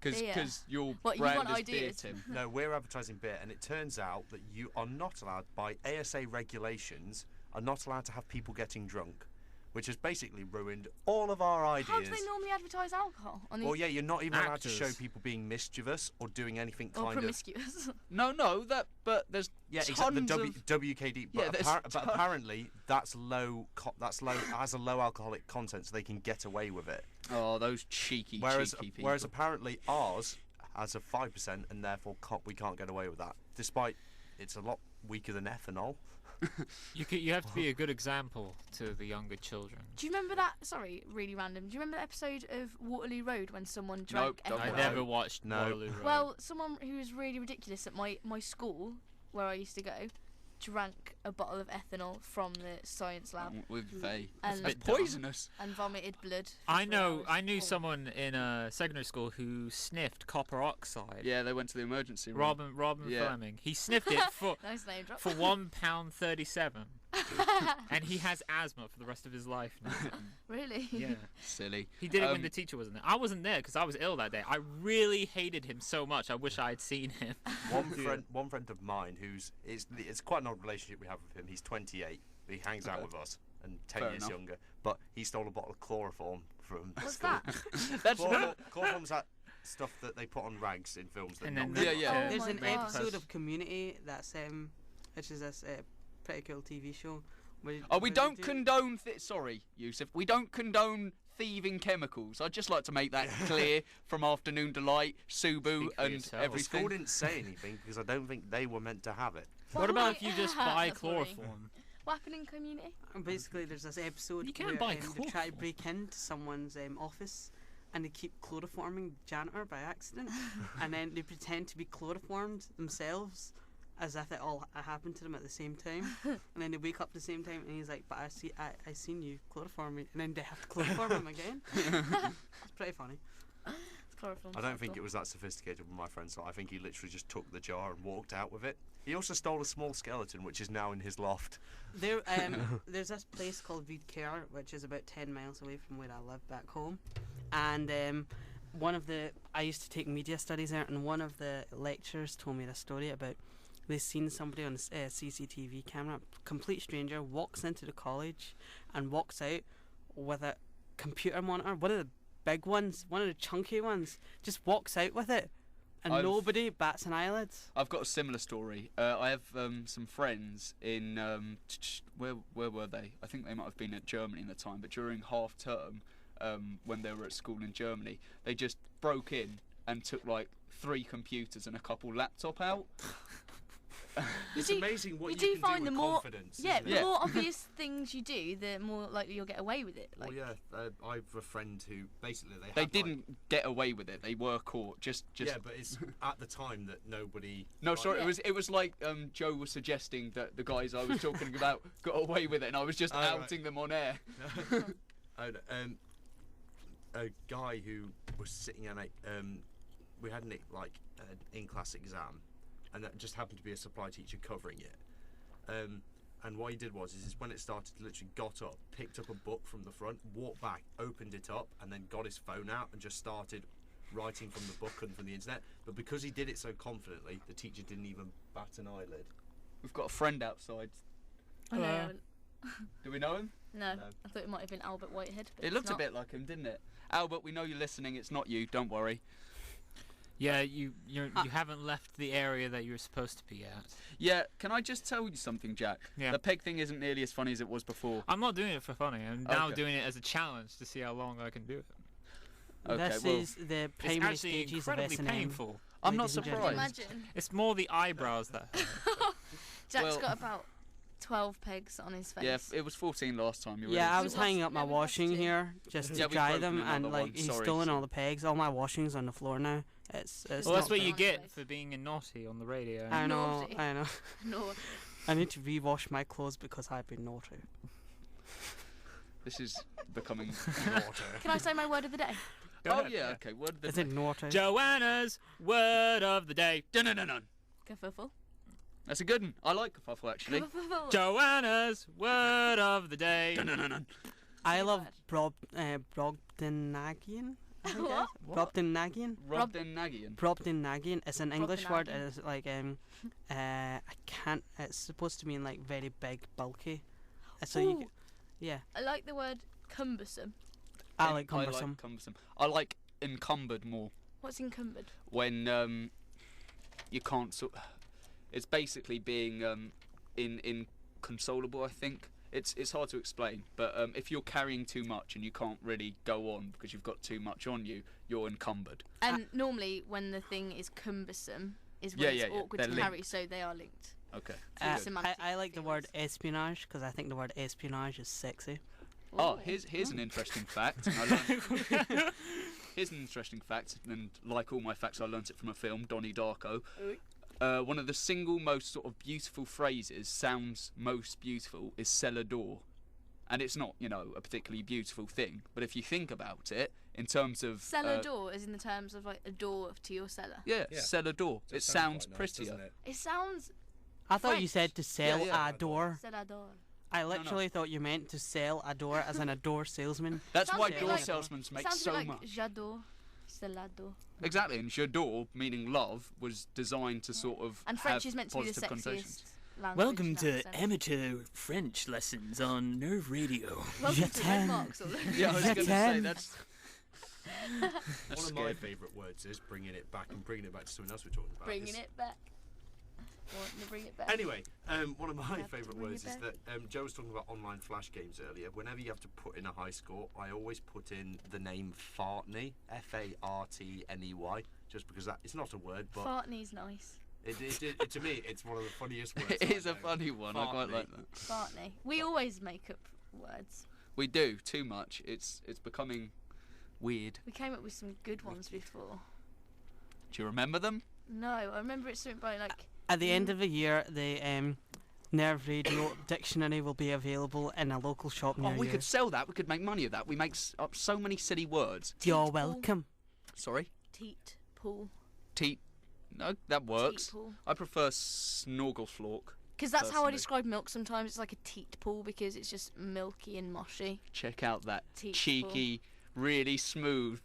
Beer. Because your What, you brand want is ideas? beer, Tim. No, we're advertising beer, and it turns out that you are not allowed, by ASA regulations, are not allowed to have people getting drunk, which has basically ruined all of our ideas. How do they normally advertise alcohol on these? Well, yeah, you're not even allowed to show Actors. people being mischievous or doing anything or kind of. promiscuous. No, but there's Yeah, tons exactly. The of... WKD, Yeah, but, there's but ton- apparently that's low. That's low. Has a low alcoholic content, so they can get away with it. Oh, those cheeky people. Whereas apparently ours has a 5%, and therefore we can't get away with that, despite it's a lot weaker than ethanol. You have to be a good example to the younger children. Do you remember that? Sorry, really random. Do you remember the episode of Waterloo Road when someone Nope, drank? don't I worry. never watched No. Waterloo Road. Well, someone who was really ridiculous at my school where I used to go. drank a bottle of ethanol from the science lab With they. and, That's poisonous. and vomited blood. for I 3 know. hours. I knew Oh. someone in secondary school who sniffed copper oxide. Yeah, they went to the emergency room. Robin Yeah. Fleming. He sniffed it for Nice name drop. for £1.37, and he has asthma for the rest of his life now. Really? Yeah, Silly. he did it when the teacher wasn't there. I wasn't there because I was ill that day. I really hated him so much. I wish I had seen him. One friend of mine it's quite an odd relationship we have with him. He's 28. He hangs out Okay. with us and 10 Fair years enough. younger. But he stole a bottle of chloroform from What's school. that? That's Chloroform's that stuff that they put on rags in films that And knock then them Yeah, out. yeah. Oh There's my an gosh. episode of Community that's which is this pretty cool TV show. Oh, we where don't they condone. Sorry, Yusuf. We don't condone thieving chemicals. I'd just like to make that clear from Afternoon Delight, Subu, Speak for and yourself. The school everything. didn't say anything because I don't think they were meant to have it. What about if you just buy That's funny. chloroform? What happened in Community? And basically, there's this episode You can't where buy they try to chloroform. break into someone's office, and they keep chloroforming the janitor by accident, and then they pretend to be chloroformed themselves, as if it all happened to them at the same time, and then they wake up at the same time, and he's like, "But I seen you chloroform me," and then they have to chloroform him again. It's pretty funny. It's chloroform. I don't think it was that sophisticated with my friend, so I think he literally just took the jar and walked out with it. He also stole a small skeleton, which is now in his loft. There's this place called Vidkar, which is about 10 miles away from where I live back home, and I used to take media studies there, and one of the lecturers told me this story about they seen somebody on a CCTV camera, complete stranger, walks into the college and walks out with a computer monitor, one of the big ones, one of the chunky ones, just walks out with it, and nobody bats an eyelid. I've got a similar story. I have some friends in where were they? I think they might have been at Germany at the time. But during half term, when they were at school in Germany, they just broke in and took like 3 computers and a couple laptop out. It's do- amazing what you you, do can find do the with more- confidence. Yeah, isn't the it? Yeah. more obvious things you do, the more likely you'll get away with it. Like, Well, yeah, I have a friend who basically They had, didn't get away with it. They were caught. Just. Yeah, but it's at the time that nobody. No, sorry. Yeah. It was like Joe was suggesting that the guys I was talking about got away with it, and I was just Oh, right. outing them on air. A guy who was sitting on we had an in-class exam, and that just happened to be a supply teacher covering it. And what he did was when it started, literally got up, picked up a book from the front, walked back, opened it up, and then got his phone out and just started writing from the book and from the internet. But because he did it so confidently, the teacher didn't even bat an eyelid. We've got a friend outside. I know, I Hello. haven't- Do we know him? no, No. I thought it might have been Albert Whitehead. But It it's looked a not. bit like him, didn't it? Albert, we know you're listening. It's not you. Don't worry. Yeah, you haven't left the area that you're supposed to be at. Yeah, can I just tell you something, Jack? Yeah. The peg thing isn't nearly as funny as it was before. I'm not doing it for funny. I'm now Okay. doing it as a challenge to see how long I can do it. Okay, This well, is the It's primary actually stages of incredibly S&M. painful. I'm not ladies and surprised. Imagine. It's more the eyebrows that hurt. Jack's Well- got about 12 pegs on his face. Yeah, it was 14 last time. You Yeah, I really- was We've hanging lost- up my no, we've lost washing you. here just to Yeah, we've dry broken them, and another like one, he's sorry. stolen all the pegs. All my washing's on the floor now. It's Well, not that's what fair. you get Nice. for being a naughty on the radio. I know, Naughty. I know. No. I need to rewash my clothes because I've been naughty. This is becoming. Can I say my word of the day? Go Oh ahead, yeah, okay. What Is it naughty? Joanna's word of the day. Dun-dun-dun-dun. Kerfuffle. That's a good one. I like Kerfuffle actually. Kerfuffle. Joanna's word of the day. Dun-dun-dun-dun. I Say love word. Brobdingnagian. What? Brobdingnagian. Robdin-nagian. Brobdingnagian. It's an English word. Brobdingnagian. It's like I can't. It's supposed to mean like very big, bulky. So you, Ooh. yeah. I like the word cumbersome. I like cumbersome. cumbersome. I like encumbered more. What's encumbered? When you can't it's basically being inconsolable. I think it's hard to explain, but if you're carrying too much and you can't really go on because you've got too much on you, you're encumbered. And normally, when the thing is cumbersome, is when Yeah, it's yeah, yeah. awkward They're to carry, linked. so they are linked. Okay. So I semantic like the word feels. espionage because I think the word espionage is sexy. Oh, Ooh. here's an interesting fact. Here's an interesting fact, and like all my facts, I learnt it from a film, Donnie Darko. one of the single most sort of beautiful phrases, sounds most beautiful, is sell a door. And it's not, a particularly beautiful thing. But if you think about it, in terms of... Cellar door is in the terms of like a door to your cellar. Yeah, Yeah. sell a door. So It sounds quite nice, prettier. doesn't it? It sounds I thought you French. said to sell yeah. a door. cellar door. I literally thought you meant to sell a door as in a door salesman. That's Sounds why a bit door like- salesmen make Sounds a so bit like much. j'adore, cellar-door. Exactly, and j'adore, meaning love, was designed to sort of And French have is meant to be the positive connotations. sexiest language. Welcome in that to sense. amateur French lessons on Nerve Radio. Welcome Je to t'aime. Red Marks. Or Yeah, I was Je going to say, t'aime. that's One of my scary. favourite words is bringing it back and bringing it back to something else we're talking about. Bringing is- it back. Wanting to bring it back. Anyway, one of my Have to favourite bring words it is that Joe was talking about online flash games earlier. Whenever you have to put in a high score, I always put in the name Fartney, F-A-R-T-N-E-Y, just because it's not a word, but Fartney's nice. to me, it's one of the funniest words. It I is a know. funny one. I quite Fartney. like that. Fartney. We always make up words. We do too much. It's becoming weird. We came up with some good ones before. Do you remember them? No, I remember it's something by like. At the end of the year, the Nerve Radio dictionary will be available in a local shop near Oh, we you. could sell that. We could make money of that. We make up so many silly words. You're Teat welcome. Sorry, Teat pool. teat. No, that works. Teat pool. I prefer snorkelflork. Because that's how I Personally. describe milk sometimes. It's like a teat pool because it's just milky and moshy. Check out that Teat cheeky, really smooth.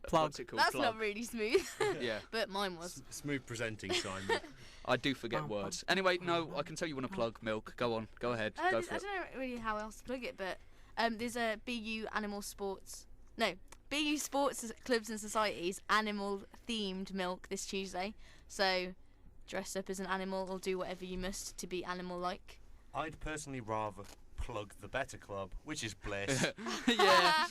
Plug. What's it called? That's Plug. not really smooth. Yeah, But mine was. Smooth presenting, Simon. I do forget words. Anyway, no, I can tell you want to plug milk. Go on, go ahead, go I for don't it. know really how else to plug it, but there's a BU Animal Sports. No, BU Sports Clubs and Societies animal themed milk this Tuesday. So dress up as an animal or do whatever you must to be animal like. I'd personally rather plug the Better Club, which is Bliss. Yeah,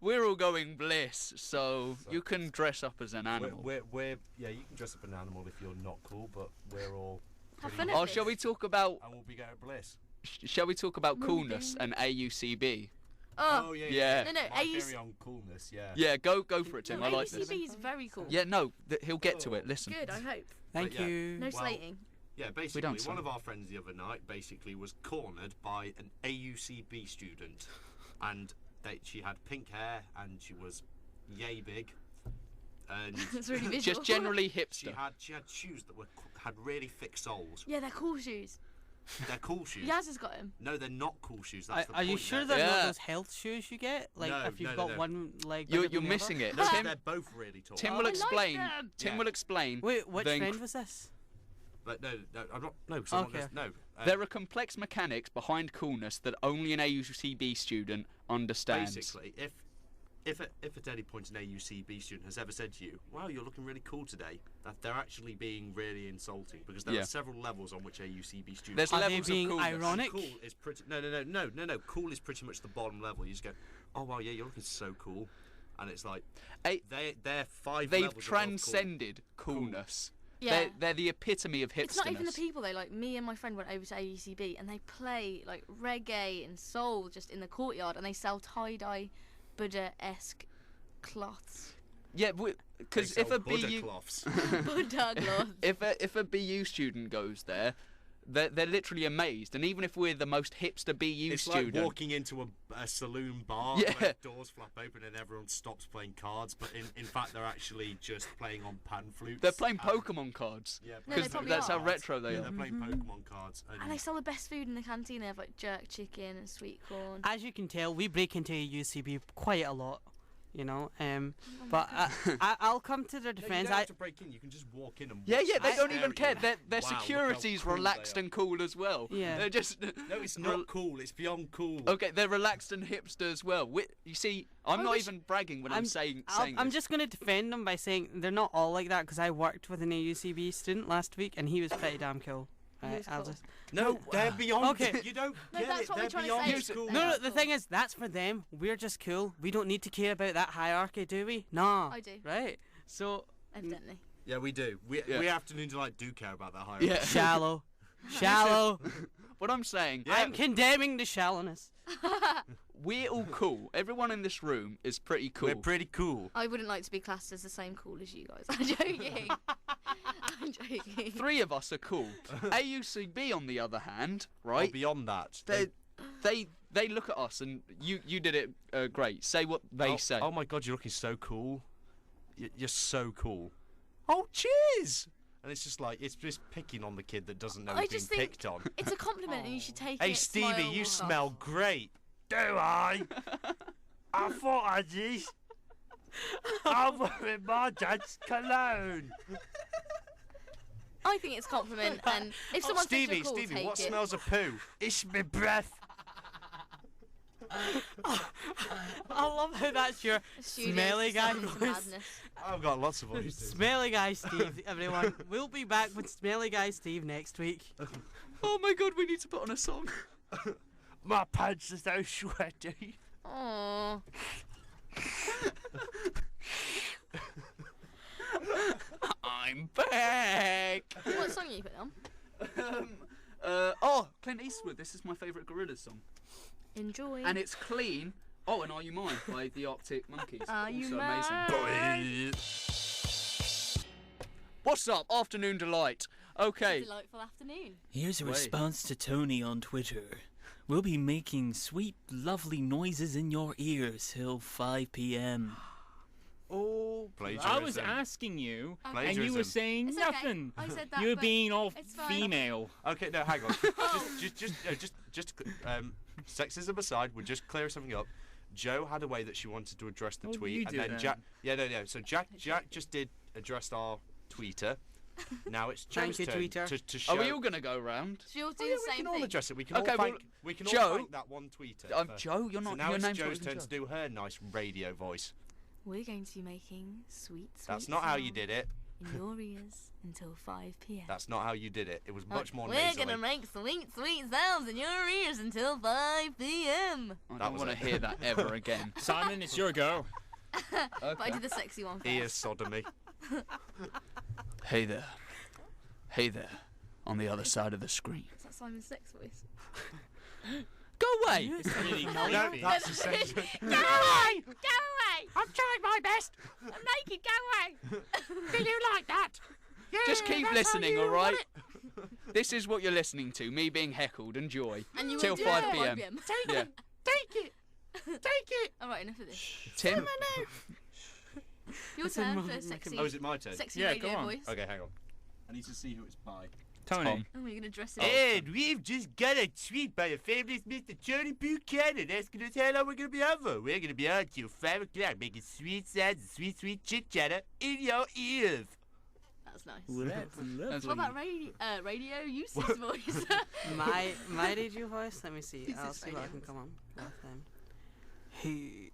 we're all going bliss, so you can dress up as an animal. We're yeah, you can dress up an animal if you're not cool, but we're all Have pretty fun much- at Oh, shall we this. talk about? and we'll be going to Bliss. Shall we talk about What are we coolness doing? and AUCB? Oh, yeah. No, no, My AUC theory on coolness, yeah. Yeah, go for it, Tim. no, I like this. AUCB is very cool. Yeah, no, he'll get to it. Listen. Good, I hope. Thank But yeah. you. No Well, slating. Yeah, don't basically, say. one of our friends the other night basically was cornered by an AUCB student, and she had pink hair and she was yay big, and It's really visual. Just generally she hipster. had shoes that had really thick soles. Yeah, they're cool shoes. They're cool shoes. Yaz has got them. No, they're not cool shoes. That's the Are you point. sure They're- they're Yeah. not those health shoes you get? Like No, if you've no, got no. one leg. You're bigger than the missing other? it. No, Tim, they're both really tall. Tim I will like explain. them. Tim Yeah. will explain. Wait, which the friend was this? But no, I'm not. No, someone Okay. does, no. There are complex mechanics behind coolness that only an AUCB student understands. Basically, if at any point an AUCB student has ever said to you, "Wow, you're looking really cool today," that they're actually being really insulting because there Yeah. are several levels on which AUCB students. There's Are they levels being of coolness. ironic? Cool is pretty. No. Cool is pretty much the bottom level. You just go, "Oh wow, yeah, you're looking so cool," and it's like they're 5 They've levels above cool. transcended coolness. Yeah. They're the epitome of hipsterness. It's not even the people though. Like me and my friend went over to AUCB and they play like reggae and soul just in the courtyard, and they sell tie-dye, Buddha-esque cloths. Yeah, because They if sell a Buddha BU cloths. Buddha cloths. if a BU student goes there, they're literally amazed. And even if we're the most hipster BU It's student, like walking into a saloon bar Yeah. where doors flap open and everyone stops playing cards, but in fact they're actually just playing on pan flutes. they're playing and- Pokemon cards. Yeah, No, they Because probably that's how are. retro they Yeah, are. they're playing Pokemon cards. And they sell the best food in the canteen. They have like jerk chicken and sweet corn. As you can tell, we break into UCB quite a lot, you know. But I'll come to their No, you defense. don't have to break in. You can just walk in and Yeah, watch yeah, they them don't stare even at care. you. Their Wow, look how security's cool they relaxed are. and cool as well. Yeah. They're just No, it's not cool. It's beyond cool. okay. They're relaxed and hipster as well. You see, I'm I not wish- even bragging when I'm saying I'm this. just going to defend them by saying they're not all like that because I worked with an AUCB student last week and he was pretty damn cool. He Right, was I'll cool. just. No, they're beyond. Okay. You don't No, get that's it. what we're They're trying to beyond say. Here's- school. No, the cool. thing is, that's for them. We're just cool. We don't need to care about that hierarchy, do we? No. I do. Right. So, Evidently. Yeah, we do. We afternoons like do care about that higher. Yeah. shallow. Shallow. What I'm saying, Yeah. I'm condemning the shallowness. we're all cool. Everyone in this room is pretty cool. We're pretty cool. I wouldn't like to be classed as the same cool as you guys. I'm joking. I'm joking. 3 of us are cool. AUCB, on the other hand, Oh, right? beyond that, They look at us, and you did it great. Say what they say. Oh my God, you're looking so cool. You're so cool. Oh, cheers! And it's just like, it's just picking on the kid that doesn't know I he's being just think picked on. it's a compliment and you should take Hey, it. Stevie, smile, you walk smell off. great. Do I? I thought I did. I'm wearing my dad's cologne. I think it's a compliment, and if someone says Stevie, you're cool, Stevie, take what it. smells of poo? It's my breath. I love how that's your The studio's smelly just guy gone into voice. madness. I've got lots of voices. Smelly Guy Steve, everyone. We'll be back with Smelly Guy Steve next week. Oh my God, we need to put on a song. My pants are so sweaty. Aww. I'm back. What song are you putting on? Clint Eastwood. This is my favourite Gorillaz song, Enjoy. and it's clean. Oh, and Are You Mine by the Arctic Monkeys. Are you Also mine? amazing. What's up, Afternoon Delight? Okay. Delightful afternoon. Here's a Wait. response to Tony on Twitter. We'll be making sweet, lovely noises in your ears till 5 p.m. Oh, I was asking you, Okay. and you were saying It's okay. nothing. I said that, You were but being all it's fine. female. Okay, no, hang on. Sexism aside, we'll just clear something up. Joe had a way that she wanted to address the What did tweet, you and do then then? Jack. Yeah, no. So Jack just did address our tweeter. Now it's Thank Joe's you, turn tweeter. to show. are we all gonna go round? Should we all do Oh, yeah, the we same can all thing? address it. We can Okay, all well, thank. We can all Joe- thank that one tweeter. first. Joe, you're not. So now your it's name's Joe's not turn even to do her nice radio voice. We're going to be making sweet, sweet That's not how you sounds did it. in your ears until 5 p.m. That's not how you did it. It was much more We're nasally. gonna make sweet, sweet sounds in your ears until 5 p.m. I That don't was want to it. hear that ever again. Simon, it's your go. But I did the sexy one first. Ear sodomy. Hey there. Hey there. On the other side of the screen. Is that Simon's sex voice? Go away. It's really No, creepy. that's the same. Go away! Go away! I'm trying my best. I'm naked. Go away! Do you like that? Yeah, Just keep that's how listening, you all right? want This is what you're listening to, me being heckled. Enjoy. it. And you Till will do 5 it at p.m. Yeah. Take it. Take it. All right, enough of this. Tim. Your It's in turn my- for my sexy, Oh, is it my turn? sexy Yeah, radio go on. voice. Okay, hang on. I need to see who it's by. Tony. Tom. Oh, you're gonna dress it. And we've just got a tweet by a famous Mr. Tony Buchanan asking us how long we're going to be on for. We're going to be on till 5 o'clock making sweet sounds and sweet, sweet chit-chatter in your ears. That's nice. Well, that's lovely. That's What about radio Yusuf's voice? My radio voice. Let me see. This I'll is see what I radio can come up with. Hey,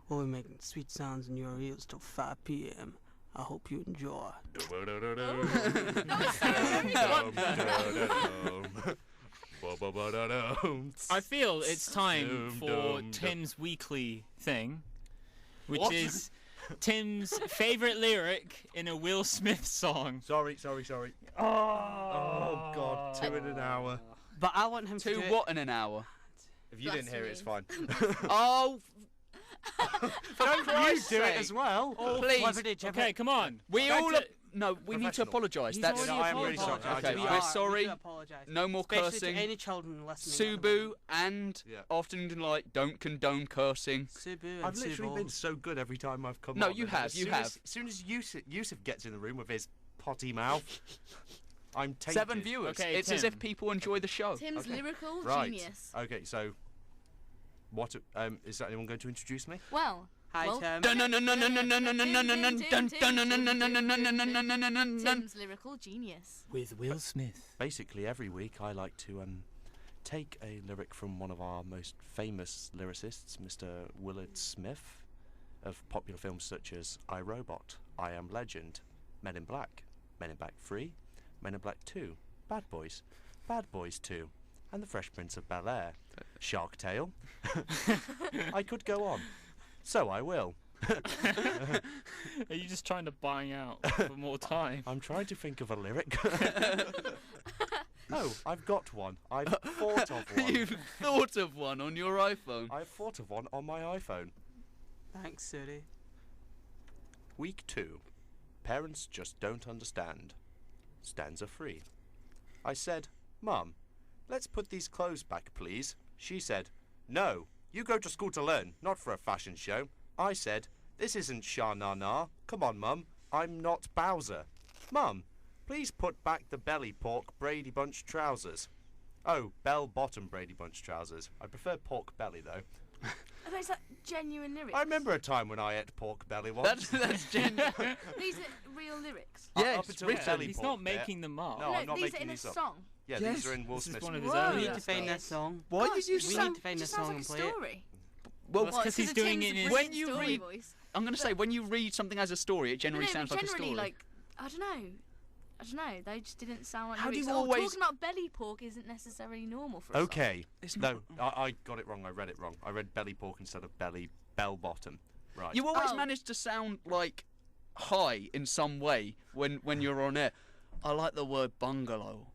we'll be making sweet sounds in your ears till 5 p.m. I hope you enjoy. I feel it's time Dum, for dum, dum. Tim's weekly thing, which What? is Tim's favorite lyric in a Will Smith song. Sorry. Oh, God, 2 in an hour. But I want him to Two do it. what in an hour? If you didn't hear it, it's fine. Oh, Don't you Christ's do it sake. as well. please. Leverage, Okay, come on. We Back all. to- No, we need to Professional. apologise. He's That's already I am really sorry. apologised. Okay, We we're are, sorry. We do apologise. no more Especially cursing. to any children listening. at the Subu moment. and Yeah. Afternoon Delight don't condone cursing. Subu and I've literally Subo. been so good every time I've come No, on. you and have, As you soon have. As soon as Yusuf gets in the room with his potty mouth, I'm tainted. 7 viewers. Okay, it's as if Tim. people enjoy the show. Tim's Okay. lyrical Right. genius. Okay, so what? Is anyone going to introduce me? Well, Hi, Well, Tim. Tim's lyrical genius. With Will Smith. Basically, every week I like to take a lyric from one of our most famous lyricists, Mr. Willard Smith, of popular films such as I, Robot, I Am Legend, Men in Black 3, Men in Black 2, Bad Boys 2, and The Fresh Prince of Bel-Air, Shark Tale. I could go on, so I will. Are you just trying to buy out for more time? I'm trying to think of a lyric. Oh, I've got one. I've thought of one. You've thought of one on your iPhone. I've thought of one on my iPhone. Thanks, Suri. Week 2. Parents just don't understand. Stanza 3. I said, Mum, let's put these clothes back, please. She said, No, you go to school to learn, not for a fashion show. I said, This isn't Sha-Na-Na. Come on, Mum, I'm not Bowser. Mum, please put back the belly pork Brady Bunch trousers. Oh, bell-bottom Brady Bunch trousers. I prefer pork belly, though. Are those like genuine lyrics? I remember a time when I ate pork belly once. That's genuine. These are real lyrics. Yeah, Up it's until the written. belly He's pork not bit. making them up. No, I'm not these making are in these a up. song. Yeah, Yes. these are in Will This is Smith's one of his Whoa. own. We need to That's find weird. this song. Why Gosh, did you it We just sound... need to find it this just sounds song like and a play it. story. Well, Well, 'cause he's of doing Tim's it in his- brilliant When you story read- voice. I'm going to say, when you read something as a story, it generally No, sounds but like a generally, story. like, I don't know. I don't know. They just didn't sound like How do lyrics. you Oh, always- talking about belly pork isn't necessarily normal for a song. Okay. It's No, not- I got it wrong. I read it wrong. I read belly pork instead of bell-bottom. Right. You always Oh. manage to sound like high in some way when you're on air. I like the word bungalow.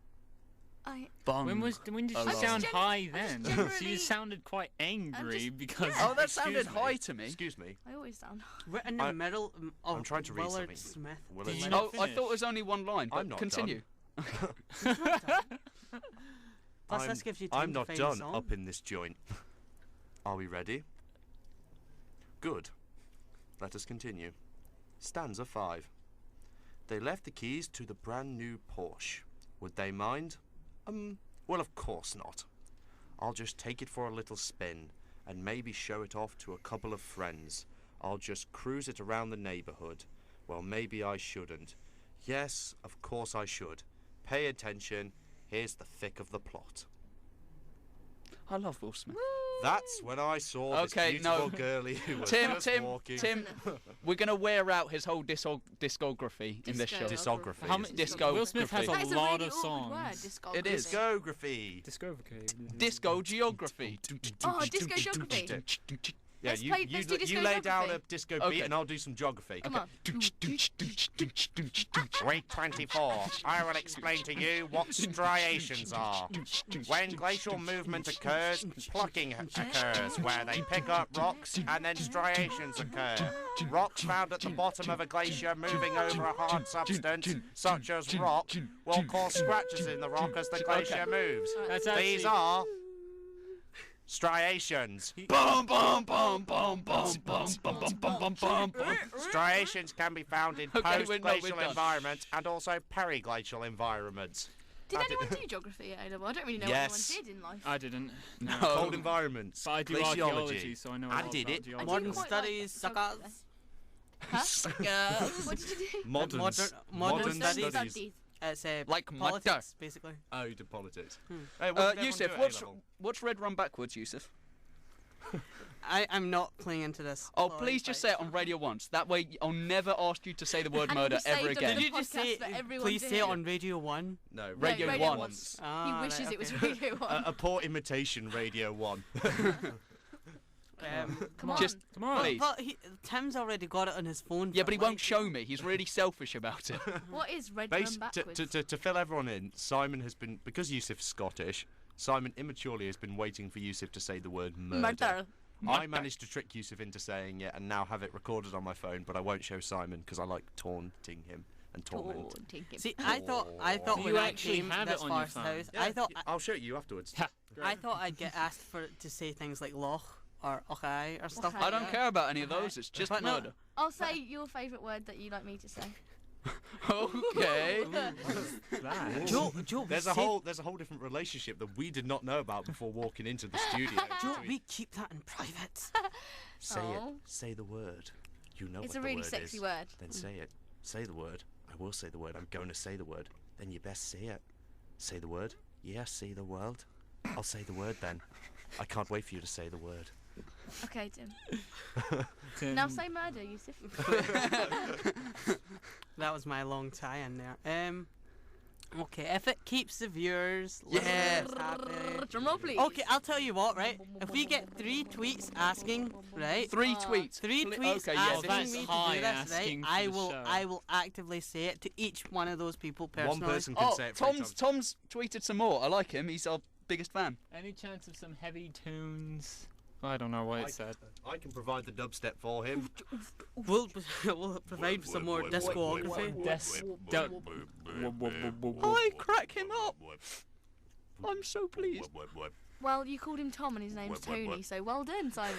When did you I was sound high I then? was So generally- you sounded quite angry just- because. yeah. Oh, that sounded Excuse me. high to me. Excuse me. I always sound. We're in the I- middle of I'm trying to read Willard something. Smith. Willard Did you Smith. not Oh, I finish? thought it was only one line, but I'm not continue. Plus, this gives you time I'm to not find a done song. up in this joint. Are we ready? Good. Let us continue. Stanza 5. They left the keys to the brand new Porsche. Would they mind? Well, of course not. I'll just take it for a little spin and maybe show it off to a couple of friends. I'll just cruise it around the neighborhood. Well, maybe I shouldn't. Yes, of course I should. Pay attention. Here's the thick of the plot. I love Will Smith. That's when I saw Okay, this no. beautiful girlie who was Tim, just Tim, walking. Tim, we're going to wear out his whole discography in this show. Disco. Discography. How many? Disco- Will Smith has That is a a lot really of awkward word, songs. discography. It is. Discography. Discography. Disco geography. Oh, disco geography. Yeah, Let's play- let's do you disco lay down a geography. disco Okay. beat and I'll do some geography. Come on. Week 24. I will explain to you what striations are. When glacial movement occurs, plucking occurs, where they pick up rocks and then striations occur. Rocks found at the bottom of a glacier moving over a hard substance, such as rock, will cause scratches in the rock as the glacier moves. That's These actually- are striations. Bum bum bum bum bum bum bum bum bum bum bum. Striations can be found in Okay, we're post-glacial done. environments and also periglacial environments. Did anyone do geography at A-level? I don't really know Yes. what anyone did in life. I didn't. No. Cold environments, But I do glaciology. archaeology, so I know. a I lot did about it. geology. Modern quite studies, like geography, suckers. Huh? What did you do? Modern, Modern studies. studies. It's Like politics, mudder. basically. Oh, you did politics. Hey, what did everyone Yusuf, do at what's A-level? Red Run Backwards, Yusuf? I'm not playing into this. Oh, Sorry, please just but- say it on radio once. That way, I'll never ask you to say the word And murder we saved ever it on again. the Did you just say podcast for everyone please to say hear. it on Radio 1? No, Radio Radio One. Once. He Ah, wishes right, it was okay. Radio 1. A poor imitation Radio 1. Come on. Just Come on. please. But Tim's already got it on his phone. Yeah, for but he life. won't show me. He's really selfish about it. What is Red Run to, Backwards? to fill everyone in, Simon has been, because Yusuf's Scottish, Simon immaturely has been waiting for Yusuf to say the word murder. Murder. I managed to trick Yusuf into saying it and now have it recorded on my phone, but I won't show Simon because I like taunting him and torment. See, I thought Do when you I actually came have it this on your far's phone? house, Yeah, I thought I'll show it you afterwards. I thought I'd get asked to say things like loch or okay or stuff. Okay. I don't care about any of those. It's just But no- murder. I'll say your favourite word that you'd like me to say. Okay. Joe, There's a whole different relationship that we did not know about before walking into the studio. Joe, between- we keep that in private. Say Oh. it. Say the word. You know It's what a the really word sexy is. word. Then say it. Say the word. I will say the word. I'm going to say the word. Then you best say it. Say the word. Yeah, see the world. I'll say the word then. I can't wait for you to say the word. Okay, Tim. Tim, Now say murder, Yusuf. That was my long tie in there. Okay, if it keeps the viewers, Yeah. listeners happy. Drum roll, please. Okay, I'll tell you what, right? If we get 3 tweets asking, right? 3 tweets. 3 tweets Okay, yeah. asking that's me to high do this, right? asking for the show. I will actively say it to each one of those people personally. One person can Oh, say it 3 times. Tom's tweeted some more. I like him. He's our biggest fan. Any chance of some heavy tunes? I don't know what it said. I can provide the dubstep for him. We'll provide some more discography. I crack him up. I'm so pleased. Well, you called him Tom and his name's Tony, so well done, Simon.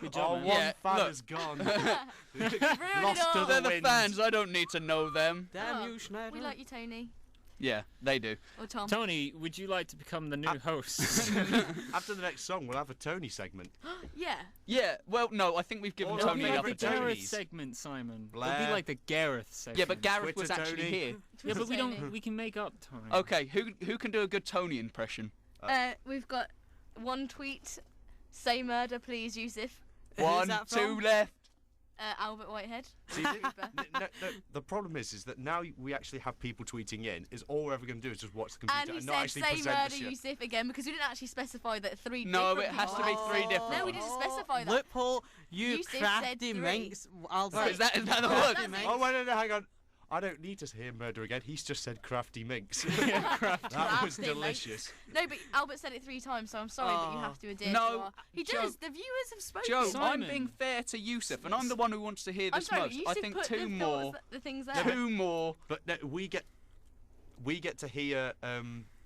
Good job, man. Yeah, fan look. is gone. Ruined it Lost all. to They're the wind. fans. I don't need to know them. Damn Oh, you, Schneider. We like you, Tony. Yeah, they do. Or Tom. Tony, would you like to become the new host? After the next song, we'll have a Tony segment. Yeah. Yeah, well, no, I think we've given Or It'll Tony be enough like the attention. Gareth Tonys. segment, Simon. It'll Blair. be like the Gareth segment. Yeah, but Gareth was Twitter actually Tony. here. Yeah, but we Tony. don't. We can make up Tony. Okay, who can do a good Tony impression? We've got one tweet. Say murder, please, Yusuf. Who's 1, that 2 from? left. Albert Whitehead. See, no, the problem is that now we actually have people tweeting in. Is all we're ever going to do is just watch the computer And he and not said, actually say present murder, the shit. Yusuf again, because we didn't actually specify that three No, different it has to people. be 3 different No, we ones. didn't specify that. Loophole, you Yusuf said crafty 3. minx. Albert. Oh, is that the Crafty word? minx. Oh, wait, no, hang on. I don't need to hear murder again. He's just said crafty minx. Crafty. That was Crafty minx. delicious. No, but Albert said it 3 times, so I'm sorry, but you Oh. have to adhere No, to our... He Joe- does. The viewers have spoken. Joe, I'm Simon. being fair to Yusuf, and I'm the one who wants to hear I'm this sorry, most. but I Yusuf think put 2 the more. The things there. 2 more. But no, we get to hear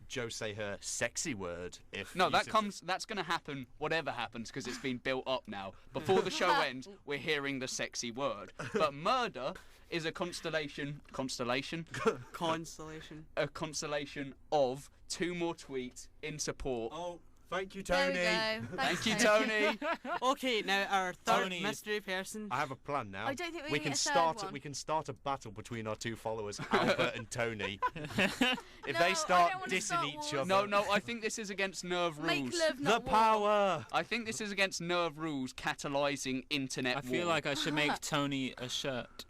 Joe say her sexy word. If No, that Yusuf- comes. That's going to happen. Whatever happens, because it's been built up now. Before the show ends, we're hearing the sexy word. But murder is a constellation. Constellation. A constellation of 2 more tweets in support. Oh, thank you, There Tony. we go. Thank Thanks, you, Tony. Okay, now our third Tony is- mystery person. I have a plan now. I don't think we're we gonna can get a third start. one. We can start a battle between our 2 followers, Albert and Tony. If No, they I start don't wanna dissing start each wars. other. No, I think this is against nerve Make rules. love, The not war. power. I think this is against nerve rules, catalysing internet I feel war. like I should make Tony a shirt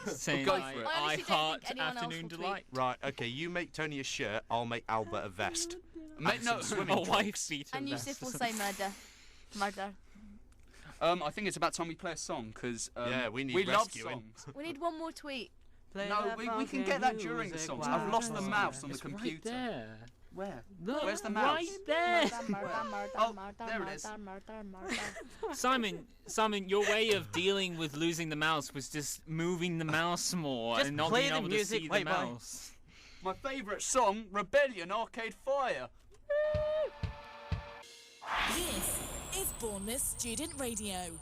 saying Go like, for it. I I honestly don't heart think anyone else afternoon will tweet. delight. Right. Okay. You make Tony a shirt. I'll make Albert a vest. Mate, no, some swimming A wife beater. And vest. Yusuf will say murder. Murder. I think it's about time we play a song because Yeah, we need we love rescuing. songs. We need one more tweet. Play No, that we can funky get that during the music songs. while I've lost the it's mouse on the It's right computer. there. Where? Look, Where's the mouse? right there. Oh, there it is. Simon, your way of dealing with losing the mouse was just moving the mouse more Just and not play being the able music, to see white the boy. mouse. My favourite song, Rebellion Arcade Fire. This is Bournemouth Student Radio.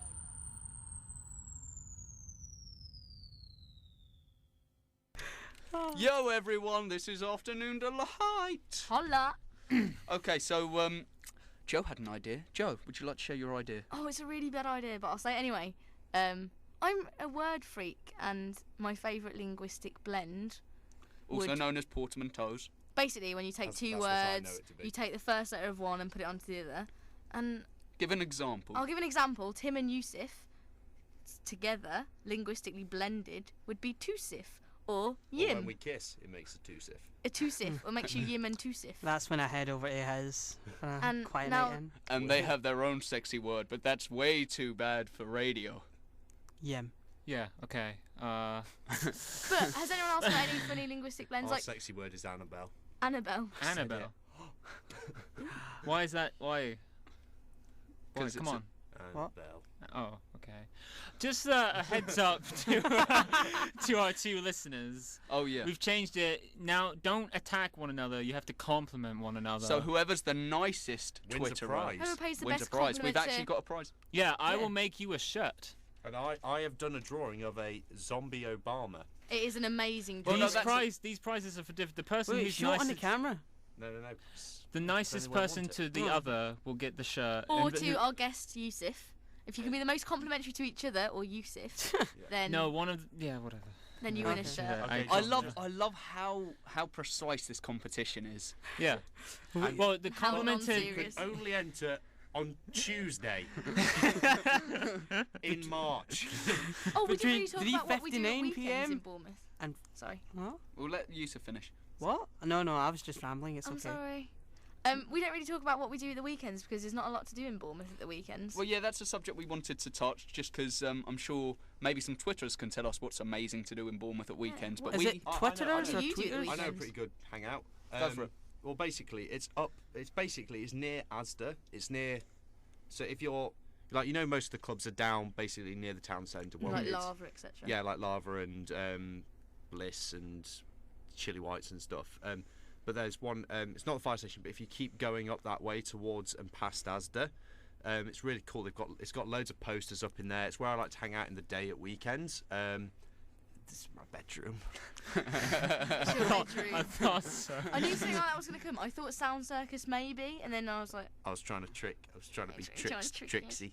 Yo everyone, this is Afternoon Delight. Holla. Okay, so Joe had an idea. Joe, would you like to share your idea? Oh, it's a really bad idea, but I'll say it anyway. I'm a word freak, and my favourite linguistic blend. Also Would- known as portmanteaus. Basically, when you take That's 2 what I words, know it to be. you take the first letter of one and put it onto the other. And Give an example. I'll give an example. Tim and Yusuf together, linguistically blended, would be Tusif or Or Yim. when we kiss, it makes a two-sif. A Tusif, or makes you Yim and Tusif. That's when I head over to his for a And quiet now- night in. And they have their own sexy word, but that's way too bad for radio. Yim. Yeah. Okay. But has anyone else got any funny linguistic blends? Our Like sexy word is Annabelle. Annabelle. Annabelle. Why is that? Why? 'Cause Come it's a- on. What? Annabelle. Oh, okay. Just a heads up to to our 2 listeners. Oh yeah. We've changed it now. Don't attack one another. You have to compliment one another. So whoever's the nicest Wins a Twitterer prize. Whoever pays the wins a best prize. We've compliment actually to... got a prize. yeah, I Yeah. will make you a shirt. And I have done a drawing of a zombie Obama. It is an amazing Well, dream. no, that's These prizes are for the person Wait, who's show it on the nicest. camera. No. The nicest anyone person want it? to the other will get the shirt. Or And to our guest Yusuf. If you can be the most complimentary to each other, or Yusuf, then no, one of whatever. then you win a Okay. shirt. Yeah, Okay, I John, love how precise this competition is. Yeah. Well, the How complimented. non-serious. Only enter on Tuesday in March. Oh, we didn't really Between talk about what we do at 3:59 weekends in PM Bournemouth. and- Sorry, What? We'll let Yusuf finish. What? No, I was just rambling. It's I'm okay. sorry. We don't really talk about what we do at the weekends because there's not a lot to do in Bournemouth at the weekends. Well, yeah, that's a subject we wanted to touch, just because I'm sure maybe some Twitters can tell us what's amazing to do in Bournemouth at weekends. But Is we it I know- Twitterers I know. or You do the tweeters? I know a Weekends. pretty good hangout. Go for it. Well, basically, it's near Asda. It's near So if you're like, most of the clubs are down basically near the town centre. Well, Like it's- lava, etc. Yeah, like Lava and Bliss and Chili Whites and stuff. But there's one. It's not the fire station, but if you keep going up that way towards and past Asda, it's really cool. It's got loads of posters up in there. It's where I like to hang out in the day at weekends. This is my bedroom. It's your bedroom. I thought so. I knew something like that was going to come. I thought Sound Circus maybe, and then I was like, I was trying to be Trying to trick you. tricksy.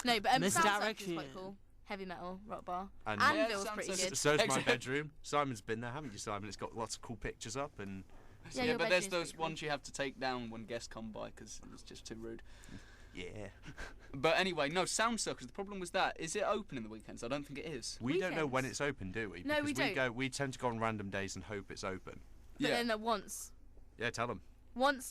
no, but Sound Circus is Misdirection. quite cool. Heavy metal, rock bar. And Anvil's Sound pretty Circus. good. so's my Excellent. bedroom. Simon's been there, haven't you, Simon? It's got lots of cool pictures up and. Yeah, Yeah, your but there's bedroom's those pretty cool. ones you have to take down when guests come by because it's just too rude. Yeah. But anyway, no, Sound Circus. The problem was that is it open in the weekends? I don't think it is. We don't know when Weekends. it's open, do we? No, we Because don't. We tend to go on random days and hope it's open. But yeah. then once Yeah, tell them.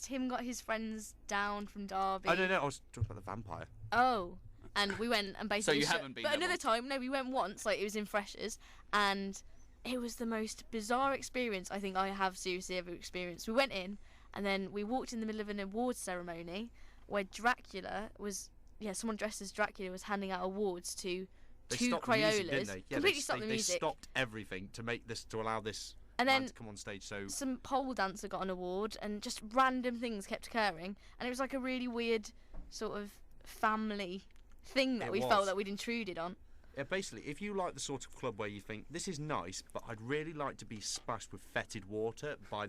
Tim got his friends down from Derby. I don't know. I was talking about the vampire. Oh, and we went and basically. you haven't been But there another once? time, no, we went once. Like it was in Freshers, and it was the most bizarre experience I think I have seriously ever experienced. We went in, and then we walked in the middle of an awards ceremony where Dracula was. Yeah, someone dressed as Dracula was handing out awards to They two stopped the music, Crayolas. didn't they? Yeah, Completely stopped the they music. stopped everything to allow this And man then to come on stage. So some pole dancer got an award, and just random things kept occurring, and it was like a really weird sort of family thing that It we was. felt that we'd intruded on. yeah, basically, if you like the sort of club where you think this is nice, but I'd really like to be splashed with fetid water by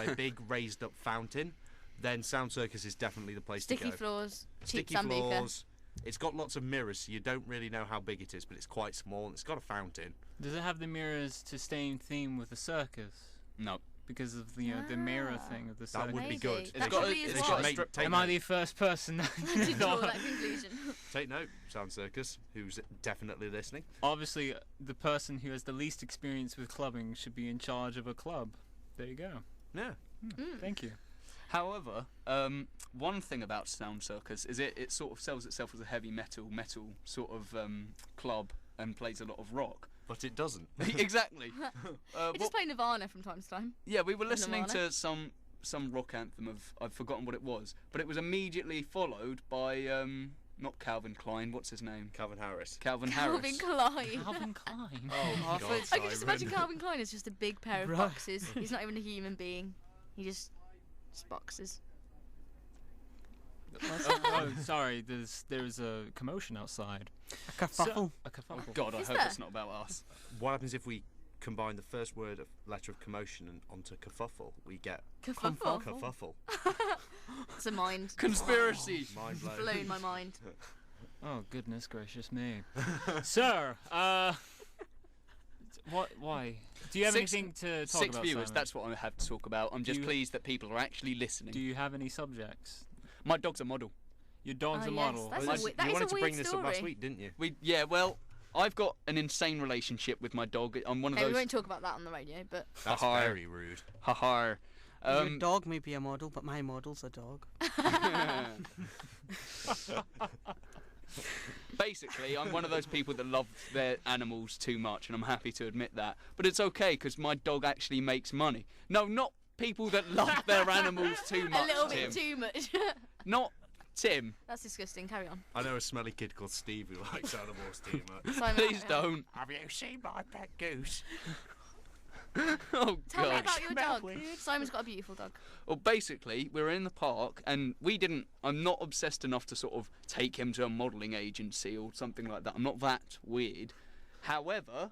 a big raised up fountain, then Sound Circus is definitely the place Sticky to go. floors, cheap Sticky sambuca. floors. It's got lots of mirrors, so you don't really know how big it is, but it's quite small. And it's got a fountain. Does it have the mirrors to stay in theme with the circus? No. Because of the the mirror thing of the That circus. would be Maybe. good. That It's got probably a- is it's why. got a Mate, strip. take Am I note. the first person that to draw that conclusion. Take note, Sound Circus, who's definitely listening. Obviously, the person who has the least experience with clubbing should be in charge of a club. There you go. Yeah. Thank you. However, one thing about Sound Circus is it sort of sells itself as a heavy metal sort of club and plays a lot of rock. But it doesn't. Exactly. We just play Nirvana from time to time. Yeah, we were listening Nirvana. to some rock anthem of I've forgotten what it was, but it was immediately followed by not Calvin Klein. What's his name? Calvin Harris. Calvin Calvin Harris. Klein. Calvin Klein. Oh, God, I can just Simon. imagine Calvin Klein as just a big pair of Right. boxes. He's not even a human being. He just boxes. Oh, sorry. There's a commotion outside. A kerfuffle. A kerfuffle. God, I Is hope there? it's not about us. What happens if we combine the first word of letter of commotion and onto kerfuffle? We get Kerfuffle. kerfuffle. It's a mind. Conspiracy. Mind blown. Blown my mind. Oh goodness gracious me, sir. What? Why? Do you have Six- anything to talk Six about? viewers. Simon? That's what I have to talk about. I'm just You- pleased that people are actually listening. Do you have any subjects? My dog's a model. Your dog's Oh, a yes, model. that's Well, a you we- that is wanted a to weird bring this up last story. week, didn't you? Well, I've got an insane relationship with my dog. I'm one of Hey, we those. won't talk about that on the radio, but That's Hi. very rude. Haha. Your dog may be a model, but my model's a dog. Basically, I'm one of those people that love their animals too much, and I'm happy to admit that. But it's okay because my dog actually makes money. No, not people that love their animals too much. a little Tim. bit too much. Not Tim. That's disgusting. Carry on. I know a smelly kid called Steve who likes animals too much. Simon, Please carry on. don't. Have you seen my pet goose? Oh Tell me God. about your Smell dog. weird. Simon's got a beautiful dog. Well, basically, we were in the park, and we didn't. I'm not obsessed enough to sort of take him to a modelling agency or something like that. I'm not that weird. However,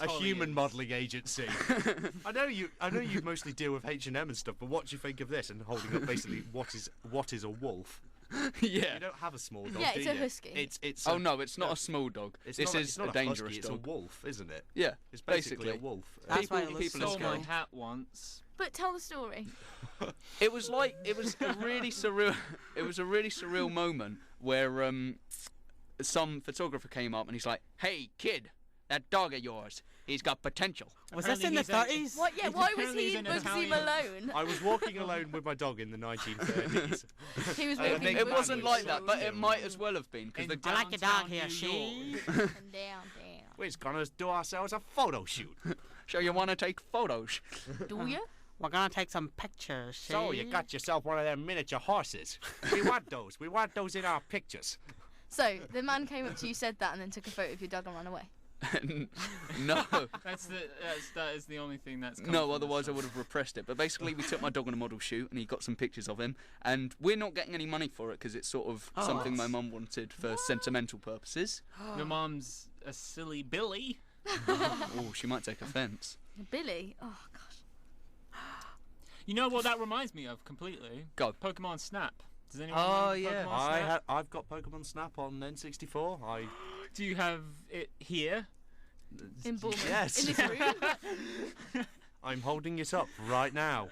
A human modelling agency. I know you mostly deal with H&M and stuff, but what do you think of this? And holding up basically what is a wolf? yeah. You don't have a small dog, Yeah, do it's a you? husky. It's Oh a- no, it's not no, a small dog. It's This not is it's not a dangerous husky, dog. It's a wolf, isn't it? Yeah, It's basically basically. a wolf. That's people why it looks people so are Stole scary. my hat once. But tell the story. It was a really surreal. It was a really surreal moment where some photographer came up and he's like, "Hey kid, that dog of yours, he's got potential." Was this in Apparently the he's 30s? What? Yeah. Why was Apparently he he's an Italian. alone? I was walking alone with my dog in the 1930s. He was I walking. think It with wasn't you. like that, but it might as well have been because In the downtown I like your dog here, New she. York. And down. We're just gonna do ourselves a photo shoot. So you want to take photos? Do you? We're gonna take some pictures. So you see? got yourself one of them miniature horses. We want those. We want those in our pictures. So the man came up to you, said that, and then took a photo of your dog and ran away. No. That is the only thing that's. No, otherwise I would have repressed it. But basically, we took my dog on a model shoot, and he got some pictures of him. And we're not getting any money for it because it's sort of something my mum wanted for sentimental purposes. Your mom's a silly Billy. Oh, she might take offence. Billy? Oh, gosh. You know what that reminds me of completely? Go. Pokemon Snap. Does anyone Oh, remember yeah. Pokemon Snap? I've got Pokemon Snap on N64. Do you have it here? In Bournemouth. Yes. In this room? I'm holding it up right now.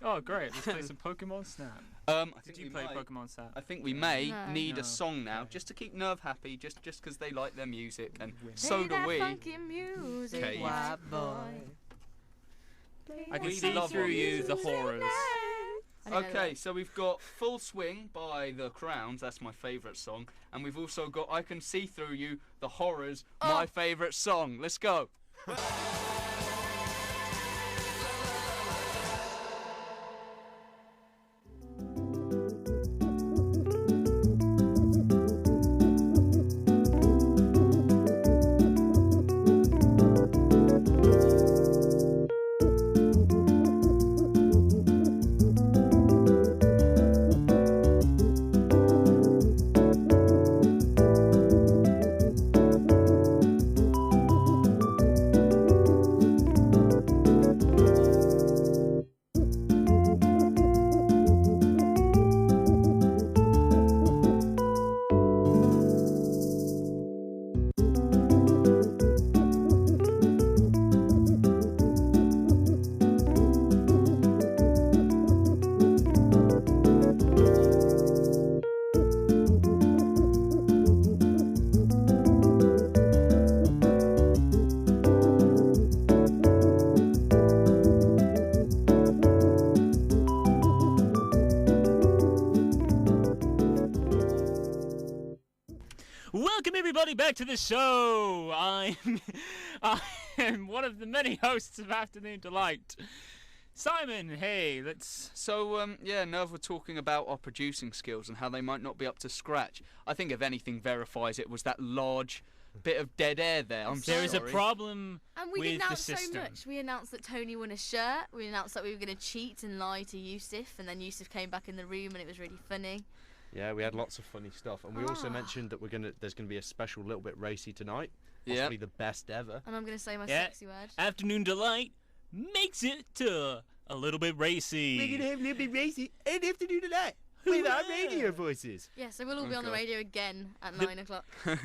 Oh, great. Let's play some Pokemon Snap. I Did think you we play might- Pokemon Snap? I think we may No. need No. a song now, just to keep Nerve happy, just because they like their music, and Play so Play do that we. funky music, Okay. white I can We see love through our you the music. horrors. I don't know Okay, that. so we've got Full Swing by The Crowns, that's my favourite song, and we've also got I Can See Through You, The Horrors, my favourite song. Let's go. Welcome everybody back to the show. I am one of the many hosts of Afternoon Delight. Simon, hey, let's. So, Nerve were talking about our producing skills and how they might not be up to scratch. I think if anything verifies it was that large bit of dead air there. I'm There is a sorry. problem And we with announced the so system. much. We announced that Tony won a shirt. We announced that we were going to cheat and lie to Yusuf, and then Yusuf came back in the room, and it was really funny. Yeah, we had lots of funny stuff, and we also mentioned that there's gonna be a special little bit racy tonight. Yeah. Possibly the best ever. And I'm going to say my Yeah. sexy word. Afternoon Delight makes it a little bit racy. have a little bit racy and afternoon tonight with our radio voices. Yeah, so we'll all be on the Okay. radio again at 9 o'clock. Sorry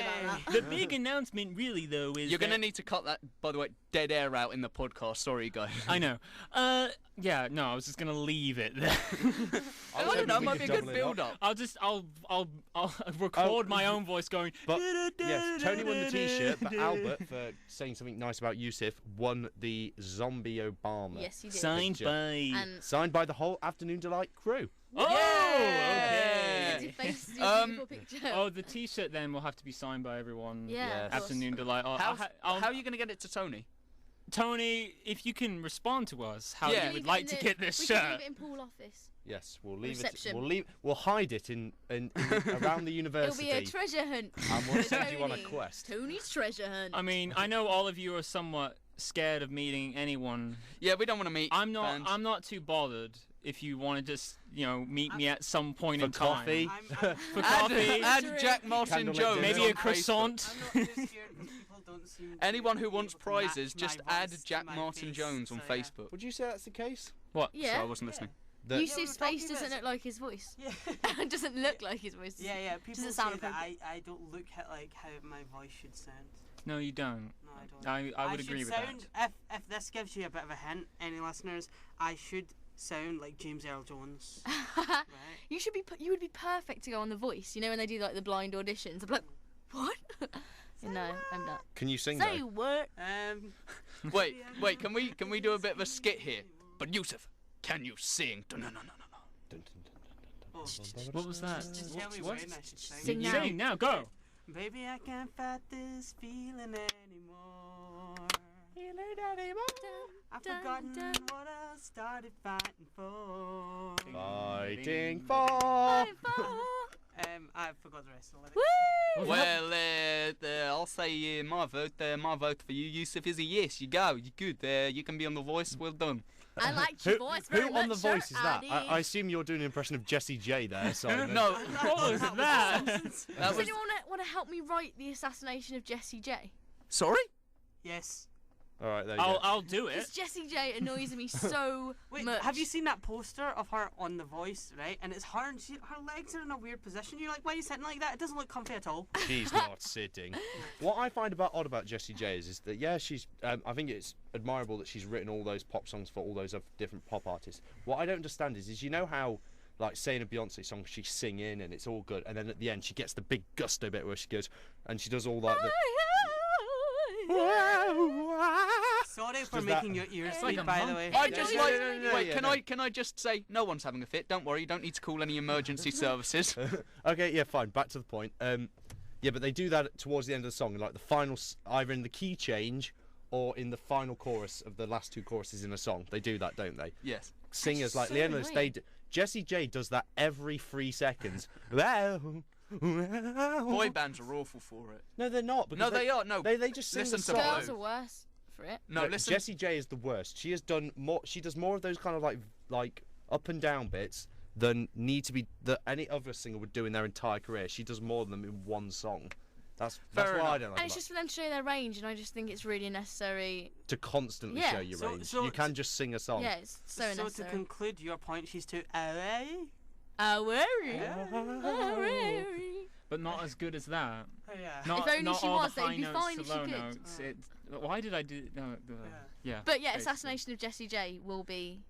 about that. The big announcement, really, though, is You're going to that- need to cut that, by the way, dead air out in the podcast. Sorry, guys. I know. Yeah, no, I was just gonna leave it there. I don't know, might be a good build-up. I'll record my own voice going. But yes, Tony won the T-shirt, but Albert, for saying something nice about Yusuf, won the Zombie Obama. Yes, you did. Signed Picture. by. And Signed by the whole Afternoon Delight crew. Oh, Yeah. okay. your face is your beautiful picture. Oh, the T-shirt then will have to be signed by everyone. Yeah, Yes. of course. Afternoon Delight. How are you going to get it to Tony? Tony, if you can respond to us, how Yeah. you would like to get this we can shirt. leave it in pool office. Yes, we'll leave Reception. it. We'll hide it in around the It'll university. be a treasure hunt. And we'll for send you on a Tony. quest. Tony's treasure hunt. I mean, I know all of you are somewhat scared of meeting anyone. Yeah, we don't want to meet I'm not. fans. I'm not too bothered. If you want to just, meet me at some point For in time. coffee. For Add, coffee. add Jack Martin Candlelit Jones. dinner. Maybe on a croissant. I'm not too scared because people don't seem to Anyone who be wants able to match prizes, my just add voice to Jack my Martin face, Jones on so, yeah. Facebook. Would you say that's the case? What? Yeah. So I wasn't listening. That- Yusuf's Yeah, we're face talking doesn't about- look like his voice. Yeah. It doesn't look like his voice. Yeah, people Doesn't say sound that appropriate. I don't look like how my voice should sound. No, you don't. No, I don't. I would should agree with sound, if this gives you a bit of a hint, any listeners, I should sound like James Earl Jones. Right? You should be. You would be perfect to go on The Voice. You know when they do like the blind auditions. I'm like, what? No, I'm not. Can you sing Say though? what? Wait, can we do a bit of a skit here? But Yusuf, can you sing? No. Oh, What was that? just tell me What? when I should sing. Sing now. Sing now, go. Baby, I can't fight this feeling anymore. I've forgotten what I started fighting for. Fighting for. I forgot the rest of the lyrics. Woo! Well, I'll say my vote for you, Yusuf, is a yes. You go, you're good. You can be on The Voice. Well done. I liked your voice very Who much, on The sir. Voice is that? I I assume you're doing an impression of Jessie J there, Simon. No, What was that? that Does was. anyone want to help me write the assassination of Jessie J? Sorry. Yes. All right, there you go. I'll do it. Because Jessie J annoys me so Wait, much. have you seen that poster of her on The Voice, right? And it's her and her legs are in a weird position. You're like, why are you sitting like that? It doesn't look comfy at all. She's not sitting. What I find odd about Jessie J is that, yeah, she's. I think it's admirable that she's written all those pop songs for all those other different pop artists. What I don't understand is you know how, like, say in a Beyonce song, she's singing and it's all good, and then at the end she gets the big gusto bit where she goes and she does all like the. Sorry for Does that- making your ears like bleed, a by the monk. way. I Yeah, just no, like. no, no, Wait, yeah, can I just say no one's having a fit? Don't worry. You don't need to call any emergency services. Okay, yeah, fine. Back to the point. Yeah, but they do that towards the end of the song, like the final, either in the key change or in the final chorus of the last two choruses in a song. They do that, don't they? Yes. Singers like so Leona, annoying. Jessie J does that every 3 seconds. Boy bands are awful for it. No, they're not. Because No, they are. No. They just sing Listen the to song. Girls are worse for it. No, listen. Jessie J is the worst. She has done more. She does more of those kind of like up and down bits than any other singer would do in their entire career. She does more of them in one song. That's Fair what I enough. don't like. And it's just for them to show their range, and I just think it's really necessary. to constantly Yeah. show your So- range. so you can just sing a song. Yeah, it's so So to necessary. conclude your point, she's too But not as good as that. yeah. Not, If only not she all was, the then high it'd be notes, fine the if she low could. notes. Why did I do? No, yeah. But yeah, basically. assassination of Jessie J will be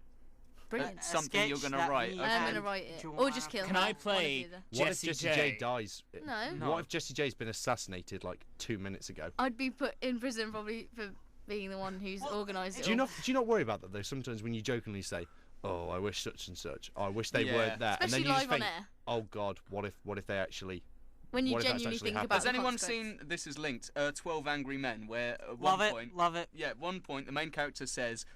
brilliant. Something you're gonna write. I'm okay. gonna write it, Joanna or just kill Can her. I one or play- the other. What Jessie if Jessie J J. dies? No. What if Jessie J's been assassinated like 2 minutes ago? I'd be put in prison probably for being the one who's Well, organised it. Do you all. not worry about that though? Sometimes when you jokingly say, "Oh, I wish such and such," I wish they Yeah. weren't there, and Especially then you just live on think, air. "Oh God, what if they actually?" When you What if that's genuinely actually think happened? about Has the anyone consequence. seen? This is linked. 12 Angry Men, where at Love one it, point, love it. yeah, at one point the main character says,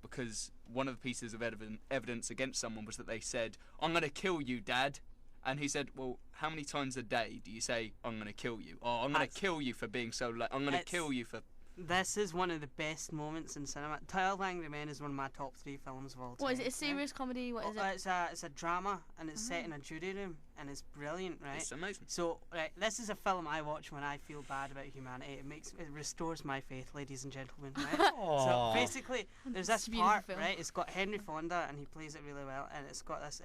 because one of the pieces of evidence against someone was that they said, "I'm gonna kill you, Dad," and he said, "Well, how many times a day do you say I'm gonna kill you? Or I'm gonna That's- kill you for being so late. I'm gonna It's- kill you for." This is one of the best moments in cinema. 12 Angry Men is one of my top 3 films of all time. What is it? A right? serious comedy? What is Oh, it? it's a drama, and it's set in a jury room, and it's brilliant, right? It's amazing. So, right, this is a film I watch when I feel bad about humanity. It restores my faith, ladies and gentlemen, right? So Aw. basically, there's It's this a beautiful part, film. right? It's got Henry Fonda, and he plays it really well, and it's got this.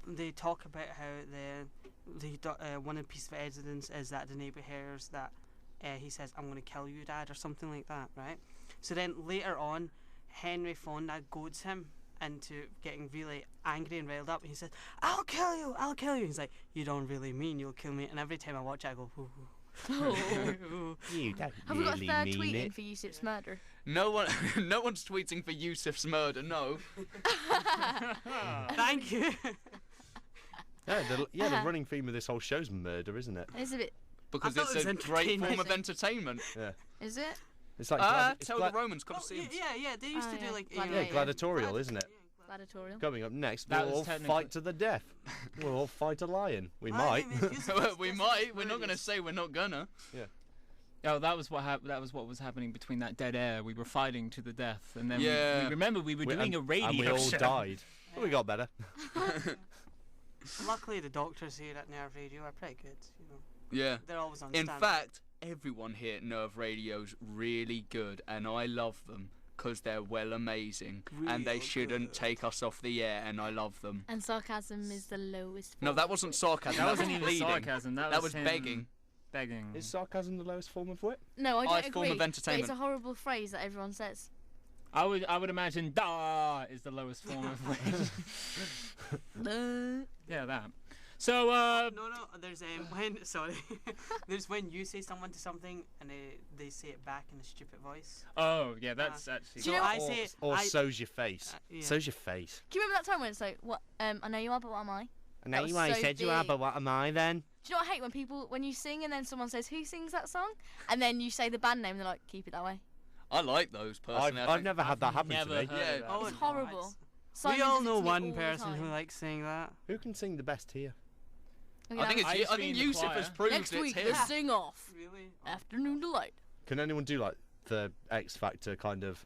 They talk about how one of the pieces of evidence is that the neighbour hears that he says, "I'm going to kill you, Dad," or something like that, right? So then later on, Henry Fonda goads him into getting really angry and riled up. He says, "I'll kill you, I'll kill you." He's like, "You don't really mean you'll kill me?" And every time I watch it, I go, "Ooh." Oh. You don't Have we got a really third mean tweet in it. for Yusuf's murder? No one, no one's tweeting for Yusuf's murder. No. Thank you. Yeah, the running theme of this whole show's murder, isn't it? Is it? Because I thought it's it was a great form of entertainment. entertainment. Yeah, Is it? it's like it's Tell the Romans Colosseum. Yeah. They used Oh, to do yeah. like Gladiator. gladiatorial, isn't it? Gladiatorial. Coming up next, That we'll was all technically- fight to the death. We'll all fight a lion. We My might. name is Yusuf. We might. We're not gonna say we're not gonna. Oh, that was what that was what was happening between that dead air. We were fighting to the death, and then Yeah. we remember we were doing a radio and we all show. died. But we got better. Luckily, the doctors here at Nerve Radio are pretty good. You know, Yeah. they're always on. In standby. fact, everyone here at Nerve Radio's really good, and I love them because they're well amazing, and they Real shouldn't good. take us off the air, and I love them. And sarcasm is the lowest. No, form that of wasn't wit. sarcasm. That That wasn't was even pleading. sarcasm. That That was was him begging. Begging. Is sarcasm the lowest form of wit? No, I don't Highest agree. form of but it's entertainment. a horrible phrase that everyone says. I would imagine "da" is the lowest form of wit. Yeah, that. So No, there's when sorry, there's when you say someone to something and they say it back in a stupid voice. oh yeah, that's actually. Do you know- I say Or I, so's your face. yeah. So's your face. Do you remember that time when it's like, what? I know you are, but what am I? And That was anyway, so said you are, big. but what am I then? Do you know what I hate when you sing and then someone says, "Who sings that song?" And then you say the band name, and they're like, "Keep it that way." I like those personally. I I've think- never had that happen never to me. heard Yeah. of that. Oh, It's no, horrible. it's- Simon we all does it know to me one all the person who time. likes saying that. Who can sing the best here? Okay, I think now- I it's. used to I be think in the Yusuf choir. has proved Next it's week, him. the sing off. Really? Afternoon delight. Can anyone do like the X Factor kind of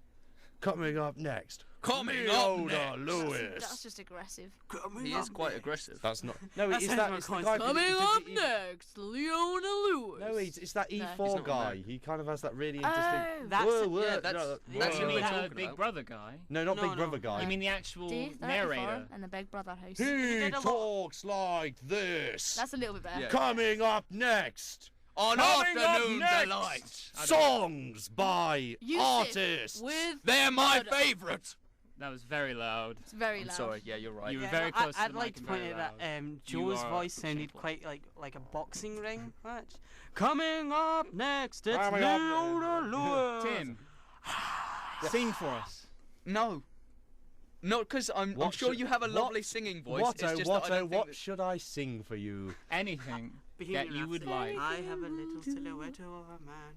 coming up next? Coming Leona up next. Lewis. That's just aggressive. He is quite aggressive. That's not. No, That it's sounds that. more It's the constant. guy. Coming does up the E- next, Leona Lewis. No, it's that No. E4 He's not guy. on He kind of has that really Oh. interesting. That's Whoa, it, whoa, yeah, that's- no, that's whoa. You who mean we're the talking Big about. Brother guy? No, not No, Big no. Brother guy. You mean the actual D34 narrator? and the Big Brother host. He did a lot- talks like this. That's a little bit better. Yeah. Coming up next, On Coming up Afternoon next. Delight. songs by Yusuf artists. with They're my Murder. favourite. That was very loud. It's very I'm loud. sorry. Yeah, you're right. You were Yeah, very no, close to I'd the like mic to and point very out that loud. Joe's are voice sounded shameful. quite like a boxing ring match. Coming up next, it's Coming up Leona Lewis. Tim, sing for us. No. No, because I'm What sure should- you have a what- lovely singing voice. What, it's oh, just what, that I oh, don't think what that- should I sing for you? Anything Bohemian that you would Rhapsody. like. I have a little silhouette of a man.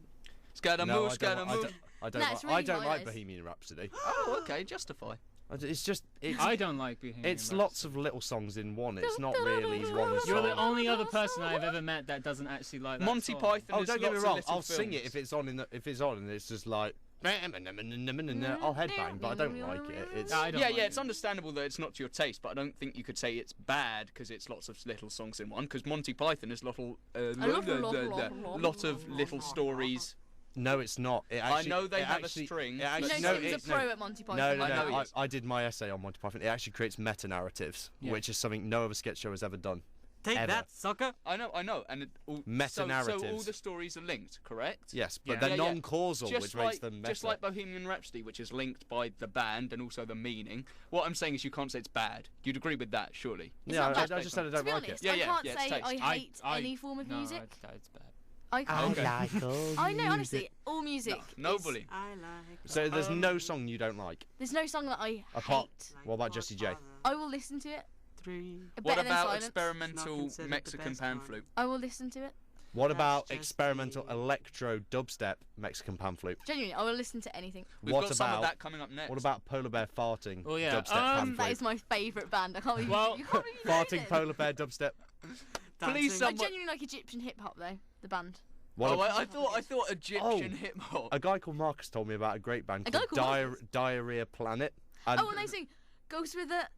Scaramouche, No, I don't, Scaramouche. I don't, No, like, it's I really don't like nice. Bohemian Rhapsody. Oh, okay, justify. It's just it's I don't like Bohemian it's Rhapsody. lots of little songs in one. It's not really one You're the song. only other person I've ever met that doesn't actually like that Monty song. Python Oh, is don't get me lots of wrong. little I'll sing it films. if it's on. If it's on, and it's just like. I'll headbang, but I don't like it. It's I don't Yeah, like yeah, it's it. understandable that it's not to your taste, but I don't think you could say it's bad because it's lots of little songs in one. Because Monty Python is lot of little stories. no, it's not. It actually, I know they it have actually, a string. It You actually, know, no, Tim's it, a pro no, at Monty Python. no, no, I know he no. is. I did my essay on Monty Python. It actually creates meta narratives, Yeah. which is something no other sketch show has ever done. Take Ever. that, sucker. I know, and so all Meta-narratives. the stories are linked, correct? Yes, but Yeah. they're Yeah, yeah. non-causal, which makes them meta. just like Bohemian Rhapsody, which is linked by the band and also the meaning. What I'm saying is you can't say it's bad. You'd agree with that, surely? It's yeah, not I bad. just said I To don't be like honest, it. Yeah, I yeah, can't yeah, it's say taste. I hate any form of no, music. It's bad. I can't. like all I know, honestly, all music. No is- bullying. I like. So there's no song you don't like, There's no song that I apart. hate. What about Jessie J? I will listen to it. Three. What Better than about silence. It's experimental not considered the Mexican best pan one. flute? I will listen to it. What That's about just experimental the- electro dubstep Mexican pan flute? Genuinely, I will listen to anything. We've What got some of about that coming up next. what about polar bear farting Oh, yeah, dubstep pan That flute? is my favourite band. I can't believe Well, you can't believe you know Farting this. polar bear dubstep. Please, I someone- genuinely like Egyptian hip hop though. The band. What Oh, ab- I thought Egyptian hip hop. a guy called Marcus told me about a great band A guy called called Marcus? Diarrhea Planet. And Oh, and they sing "Ghost with a."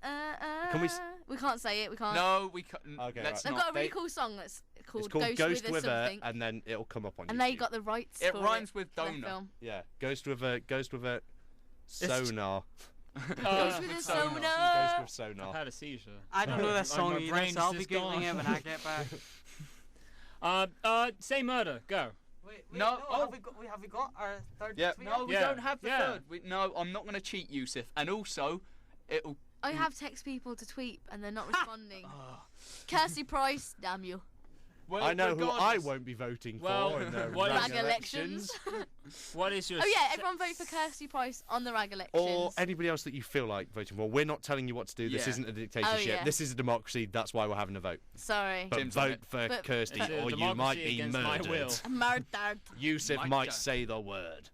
Can we s- We can't say it. We can't. No, we can't. Okay, let's right. They've not. got a really They- cool song that's called, it's called Ghost, with a a, something, and then it'll come up on and YouTube. they got the rights. It for rhymes it with for their donut. film. Yeah, Ghost with a sonar. Ghost with a Ghost sonar. with sonar. I've had a seizure. I don't know that My song either, brain's so I'll be just googling it gone. when I get back. Say murder. Go. Wait, No, oh. have we got our third Yep. tweet? No, we Yeah, don't have the yeah. third. No, I'm not going to cheat, Yusuf. And also, it'll. I have text people to tweet and they're not responding. Kirsty Price, damn you. Well, I know who I regardless- won't be voting Well, for in the what is- rag Rag elections. What is your? Oh yeah, everyone vote for Kirsty Price on the rag elections. Or anybody else that you feel like voting for. We're not telling you what to do. This Yeah. isn't a dictatorship. Oh, yeah. This is a democracy. That's why we're having a vote. Sorry. But Tim's on vote it. for But- Kirsty, It's a or you democracy might be against my murdered. will. Murdered. Yusuf Might might just- say the word.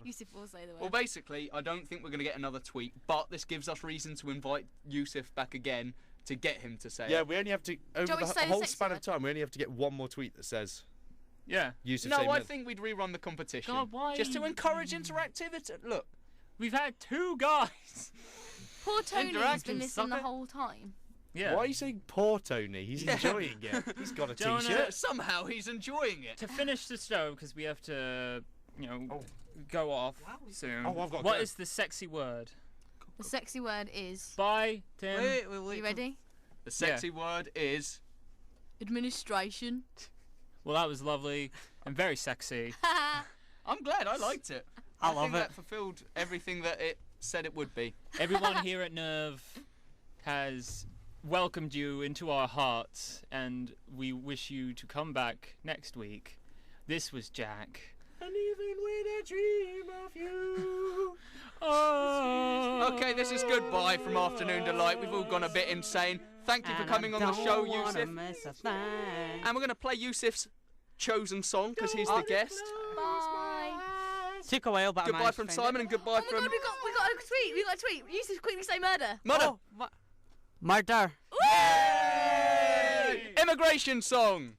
Yusuf will say the word. Well, basically, I don't think we're going to get another tweet, but this gives us reason to invite Yusuf back again to get him to say Yeah, it. we only have to over want me the to say the whole sexy span of word? time. We only have to get one more tweet that says Yeah. Yusuf. No, say I murder. think we'd rerun the competition. God, why? Just to encourage interactivity. Look, We've had two guys. Poor Tony's been Interaction, listening the sucker. whole time. Yeah. Why are you saying poor Tony? He's Yeah. enjoying it. He's got a Don't t-shirt. somehow he's enjoying it. To finish the show, because we have to, go off soon. Oh, I've got to What go. is the sexy word? The sexy word is. Bye, Tim. You ready? The sexy word is. Administration. Well, that was lovely and very sexy. I'm glad. I liked it. I think love it. that fulfilled everything that it said it would be. Everyone here at Nerve has welcomed you into our hearts, and we wish you to come back next week. This was Jack. And even when I dream of you. Oh. Okay, this is goodbye from Afternoon Delight. We've all gone a bit insane. Thank you for coming on the show, Yusuf. And we're going to play Yusuf's chosen song because he's the guest. Bye. Took a while, but I Goodbye managed from to find Simon it. and goodbye Oh my from god, we got a tweet. We got a tweet. Yusuf, quickly say murder. Murder. Oh, murder. Immigration song.